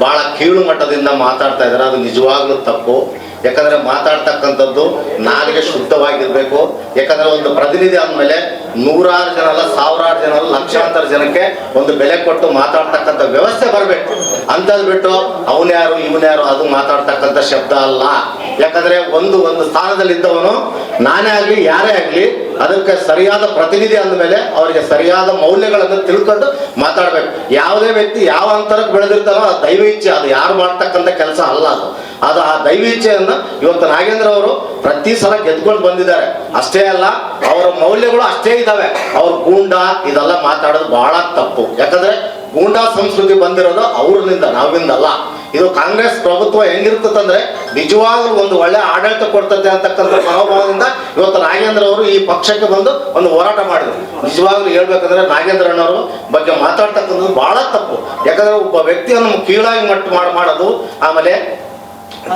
ಬಹಳ ಕೀಳು ಮಟ್ಟದಿಂದ ಮಾತಾಡ್ತಾ ಇದ್ದಾರೆ. ಅದು ನಿಜವಾಗ್ಲೂ ತಪ್ಪು. ಯಾಕಂದ್ರೆ ಮಾತಾಡ್ತಕ್ಕಂಥದ್ದು ನಾಲಿಗೆ ಶುದ್ಧವಾಗಿರ್ಬೇಕು. ಯಾಕಂದ್ರೆ ಒಂದು ಪ್ರತಿನಿಧಿ ಅಂದಮೇಲೆ ನೂರಾರು ಜನ ಅಲ್ಲ, ಸಾವಿರಾರು ಜನ ಅಲ್ಲ, ಲಕ್ಷಾಂತರ ಜನಕ್ಕೆ ಒಂದು ಬೆಲೆ ಕೊಟ್ಟು ಮಾತಾಡ್ತಕ್ಕಂಥ ವ್ಯವಸ್ಥೆ ಬರಬೇಕು. ಅಂತದ್ ಬಿಟ್ಟು ಅವನ್ಯಾರು ಇವನ್ಯಾರು ಅದು ಮಾತಾಡ್ತಕ್ಕಂಥ ಶಬ್ದ ಅಲ್ಲ. ಯಾಕಂದ್ರೆ ಒಂದು ಸ್ಥಾನದಲ್ಲಿದ್ದವನು ನಾನೇ ಆಗ್ಲಿ ಯಾರೇ ಆಗ್ಲಿ ಅದಕ್ಕೆ ಸರಿಯಾದ ಪ್ರತಿನಿಧಿ ಅಂದಮೇಲೆ ಅವರಿಗೆ ಸರಿಯಾದ ಮೌಲ್ಯಗಳನ್ನು ತಿಳ್ಕೊಂಡು ಮಾತಾಡ್ಬೇಕು. ಯಾವುದೇ ವ್ಯಕ್ತಿ ಯಾವ ಅಂತರಕ್ಕೆ ಬೆಳೆದಿರ್ತಾರೋ ಅದು ದೈವ ಇಚ್ಛೆ, ಅದು ಯಾರು ಮಾಡ್ತಕ್ಕಂಥ ಕೆಲಸ ಅಲ್ಲ. ಅದು ಆ ದೈವ ಇಚ್ಛೆಯನ್ನು ಇವತ್ತು ನಾಗೇಂದ್ರ ಅವರು ಪ್ರತಿ ಸಲ ಗೆದ್ಕೊಂಡು ಬಂದಿದ್ದಾರೆ. ಅಷ್ಟೇ ಅಲ್ಲ, ಅವರ ಮೌಲ್ಯಗಳು ಅಷ್ಟೇ ಇದಾವೆ. ಅವ್ರ ಗೂಂಡ ಇದೆಲ್ಲ ಮಾತಾಡೋದು ಬಹಳ ತಪ್ಪು. ಯಾಕಂದ್ರೆ ಗೂಂಡಾ ಸಂಸ್ಕೃತಿ ಬಂದಿರೋದು ಅವ್ರಿಂದ, ನಾವಿಂದಲ್ಲ. ಇದು ಕಾಂಗ್ರೆಸ್ ಪ್ರಭುತ್ವ ಹೆಂಗಿರ್ತದಂದ್ರೆ ನಿಜವಾಗ್ಲೂ ಒಂದು ಒಳ್ಳೆ ಆಡಳಿತ ಕೊಡ್ತದೆ ಅಂತಕ್ಕಂಥ ಮನೋಭಾವದಿಂದ ಇವತ್ತು ನಾಗೇಂದ್ರ ಅವರು ಈ ಪಕ್ಷಕ್ಕೆ ಬಂದು ಒಂದು ಹೋರಾಟ ಮಾಡಿದ್ರು. ನಿಜವಾಗ್ಲೂ ಹೇಳ್ಬೇಕಂದ್ರೆ ನಾಗೇಂದ್ರ ಅಣ್ಣವರು ಬಗ್ಗೆ ಮಾತಾಡ್ತಕ್ಕಂಥದ್ದು ಬಹಳ ತಪ್ಪು. ಯಾಕಂದ್ರೆ ಒಬ್ಬ ವ್ಯಕ್ತಿಯನ್ನು ಕೀಳಾಗಿ ಮಾಡೋದು, ಆಮೇಲೆ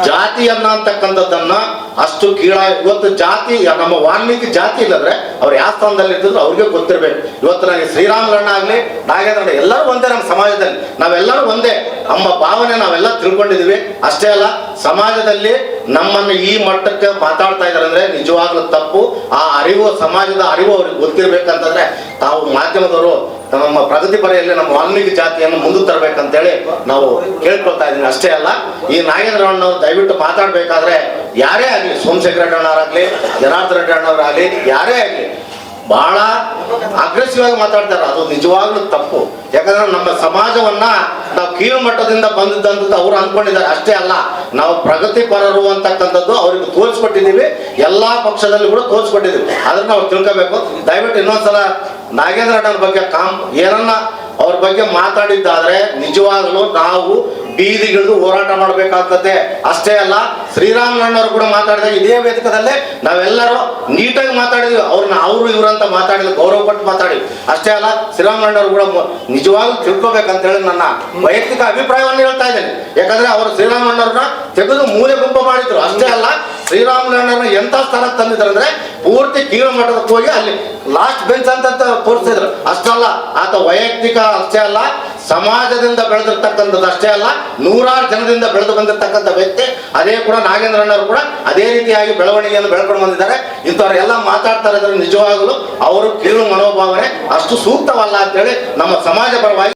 ಜಾತಿ ಅಂತಕ್ಕಂಥದ್ದನ್ನ ಅಷ್ಟು ಕೀಳಾಗಿ ಇವತ್ತು ಜಾತಿ ನಮ್ಮ ವಾಲ್ಮೀಕಿ ಜಾತಿ ಇಲ್ಲದ್ರೆ ಅವ್ರು ಯಾವ ಸ್ಥಾನದಲ್ಲಿ ಇರ್ತಿದ್ರು ಅವ್ರಿಗೆ ಗೊತ್ತಿರ್ಬೇಕು. ಇವತ್ತು ನನಗೆ ಶ್ರೀರಾಮಗಣ್ಣ ಆಗ್ಲಿ ನಾಗೇಂದ್ರ ಎಲ್ಲರೂ ಒಂದೇ. ನಮ್ಮ ಸಮಾಜದಲ್ಲಿ ನಾವೆಲ್ಲರೂ ಒಂದೇ ಎಂಬ ಭಾವನೆ ನಾವೆಲ್ಲ ತಿಳ್ಕೊಂಡಿದೀವಿ. ಅಷ್ಟೇ ಅಲ್ಲ, ಸಮಾಜದಲ್ಲಿ ನಮ್ಮನ್ನು ಈ ಮಟ್ಟಕ್ಕೆ ಮಾತಾಡ್ತಾ ಇದಾರೆ ಅಂದ್ರೆ ನಿಜವಾಗ್ಲೂ ತಪ್ಪು. ಆ ಅರಿವು, ಸಮಾಜದ ಅರಿವು ಅವ್ರಿಗೆ ಗೊತ್ತಿರ್ಬೇಕಂತಂದ್ರೆ ತಾವು ಮಾಧ್ಯಮದವರು ನಮ್ಮ ಪ್ರಗತಿಪರೆಯಲ್ಲಿ ನಮ್ಮ ವಾಲ್ಮೀಕಿ ಜಾತಿಯನ್ನು ಮುಂದೆ ತರಬೇಕಂತೇಳಿ ನಾವು ಕೇಳ್ಕೊಳ್ತಾ ಇದ್ದೀನಿ. ಅಷ್ಟೇ ಅಲ್ಲ, ಈ ನಾಗೇಂದ್ರ ಅಣ್ಣವ್ರು ದಯವಿಟ್ಟು ಮಾತಾಡ್ಬೇಕಾದ್ರೆ ಯಾರೇ ಆಗ್ಲಿ, ಸೋಮಶೇಖರ ರೆಡ್ಡಿ ಅಣ್ಣವರಾಗ್ಲಿ, ಜನಾರ್ದನ್ ರೆಡ್ಡಿ ಅಣ್ಣವರಾಗ್ಲಿ, ಯಾರೇ ಆಗ್ಲಿ ಬಹಳ ಅಗ್ರೆಸಿವ್ ಆಗಿ ಮಾತಾಡ್ತಾರೆ. ಅದು ನಿಜವಾಗ್ಲೂ ತಪ್ಪು. ಯಾಕಂದ್ರೆ ನಮ್ಮ ಸಮಾಜವನ್ನ ನಾವು ಕೀಳು ಮಟ್ಟದಿಂದ ಬಂದಿದ್ದಂಥದ್ದು ಅವ್ರು ಅನ್ಕೊಂಡಿದ್ದಾರೆ. ಅಷ್ಟೇ ಅಲ್ಲ, ನಾವು ಪ್ರಗತಿಪರರು ಅಂತಕ್ಕಂಥದ್ದು ಅವ್ರಿಗೆ ತೋರಿಸ್ಕೊಟ್ಟಿದ್ದೀವಿ, ಎಲ್ಲಾ ಪಕ್ಷದಲ್ಲಿ ಕೂಡ ತೋರಿಸ್ಕೊಟ್ಟಿದ್ದೀವಿ. ಅದನ್ನ ನಾವು ತಿಳ್ಕೋಬೇಕು. ದಯವಿಟ್ಟು ಇನ್ನೊಂದ್ಸಲ ನಾಗೇಂದ್ರ ಅಣ್ಣವ್ರ ಬಗ್ಗೆ ಏನನ್ನ ಅವ್ರ ಬಗ್ಗೆ ಮಾತಾಡಿದ್ದಾದ್ರೆ ನಿಜವಾಗಲೂ ನಾವು ಬೀದಿಗಿಳಿದು ಹೋರಾಟ ಮಾಡಬೇಕಾಗ್ತದೆ. ಅಷ್ಟೇ ಅಲ್ಲ, ಶ್ರೀರಾಮನಣ್ಣವರು ಕೂಡ ಮಾತಾಡಿದಾಗ ಇದೇ ವೇದಿಕದಲ್ಲೇ ನಾವೆಲ್ಲರೂ ನೀಟಾಗಿ ಮಾತಾಡಿದ್ವಿ. ಅವರು ಇವರಂತ ಮಾತಾಡಿದ ಗೌರವ ಪಟ್ಟು ಮಾತಾಡಿದ್ವಿ. ಅಷ್ಟೇ ಅಲ್ಲ, ಶ್ರೀರಾಮನಣ್ಣವರು ಕೂಡ ನಿಜವಾಗ್ಲೂ ತಿಳ್ಕೊಬೇಕಂತ ಹೇಳಿ ನನ್ನ ವೈಯಕ್ತಿಕ ಅಭಿಪ್ರಾಯವನ್ನು ಹೇಳ್ತಾ ಇದ್ದೇನೆ. ಯಾಕಂದ್ರೆ ಅವರು ಶ್ರೀರಾಮನಣ್ಣವ್ರನ್ನ ತೆಗೆದು ಮೂಲೆ ಗುಂಪ ಮಾಡಿದ್ರು. ಅಷ್ಟೇ ಅಲ್ಲ, ಶ್ರೀರಾಮನಣ್ಣವ್ರನ್ನ ಎಂತ ಸ್ಥಾನಕ್ಕೆ ತಂದಿದ್ರು ಅಂದ್ರೆ ಪೂರ್ತಿ ಕೀಳು ಮಟ್ಟಕ್ಕೆ ಹೋಗಿ ಅಲ್ಲಿ ಲಾಸ್ಟ್ ಬೆಂಚ್ ಅಂತ ತೋರಿಸಿದ್ರು. ಅಷ್ಟಲ್ಲ, ಆತ ವೈಯಕ್ತಿಕ ಅಷ್ಟೇ ಅಲ್ಲ, ಸಮಾಜದಿಂದ ಬೆಳೆದಿರ್ತಕ್ಕಂಥದ್ದು ಅಷ್ಟೇ ಅಲ್ಲ, ನೂರಾರು ಜನದಿಂದ ಬೆಳೆದು ಬಂದಿರತಕ್ಕಂಥ ವ್ಯಕ್ತಿ. ಅದೇ ಕೂಡ ನಾಗೇಂದ್ರ ಅಣ್ಣವರು ಕೂಡ ಅದೇ ರೀತಿಯಾಗಿ ಬೆಳವಣಿಗೆಯನ್ನು ಬೆಳ್ಕೊಂಡು ಬಂದಿದ್ದಾರೆ. ಇಂಥವ್ರೆಲ್ಲ ಮಾತಾಡ್ತಾ ಇದ್ರೆ ನಿಜವಾಗಲೂ ಅವರು ಕೀಳು ಮನೋಭಾವನೆ ಅಷ್ಟು ಸೂಕ್ತವಲ್ಲ ಅಂತೇಳಿ ನಮ್ಮ ಸಮಾಜ ಪರವಾಗಿ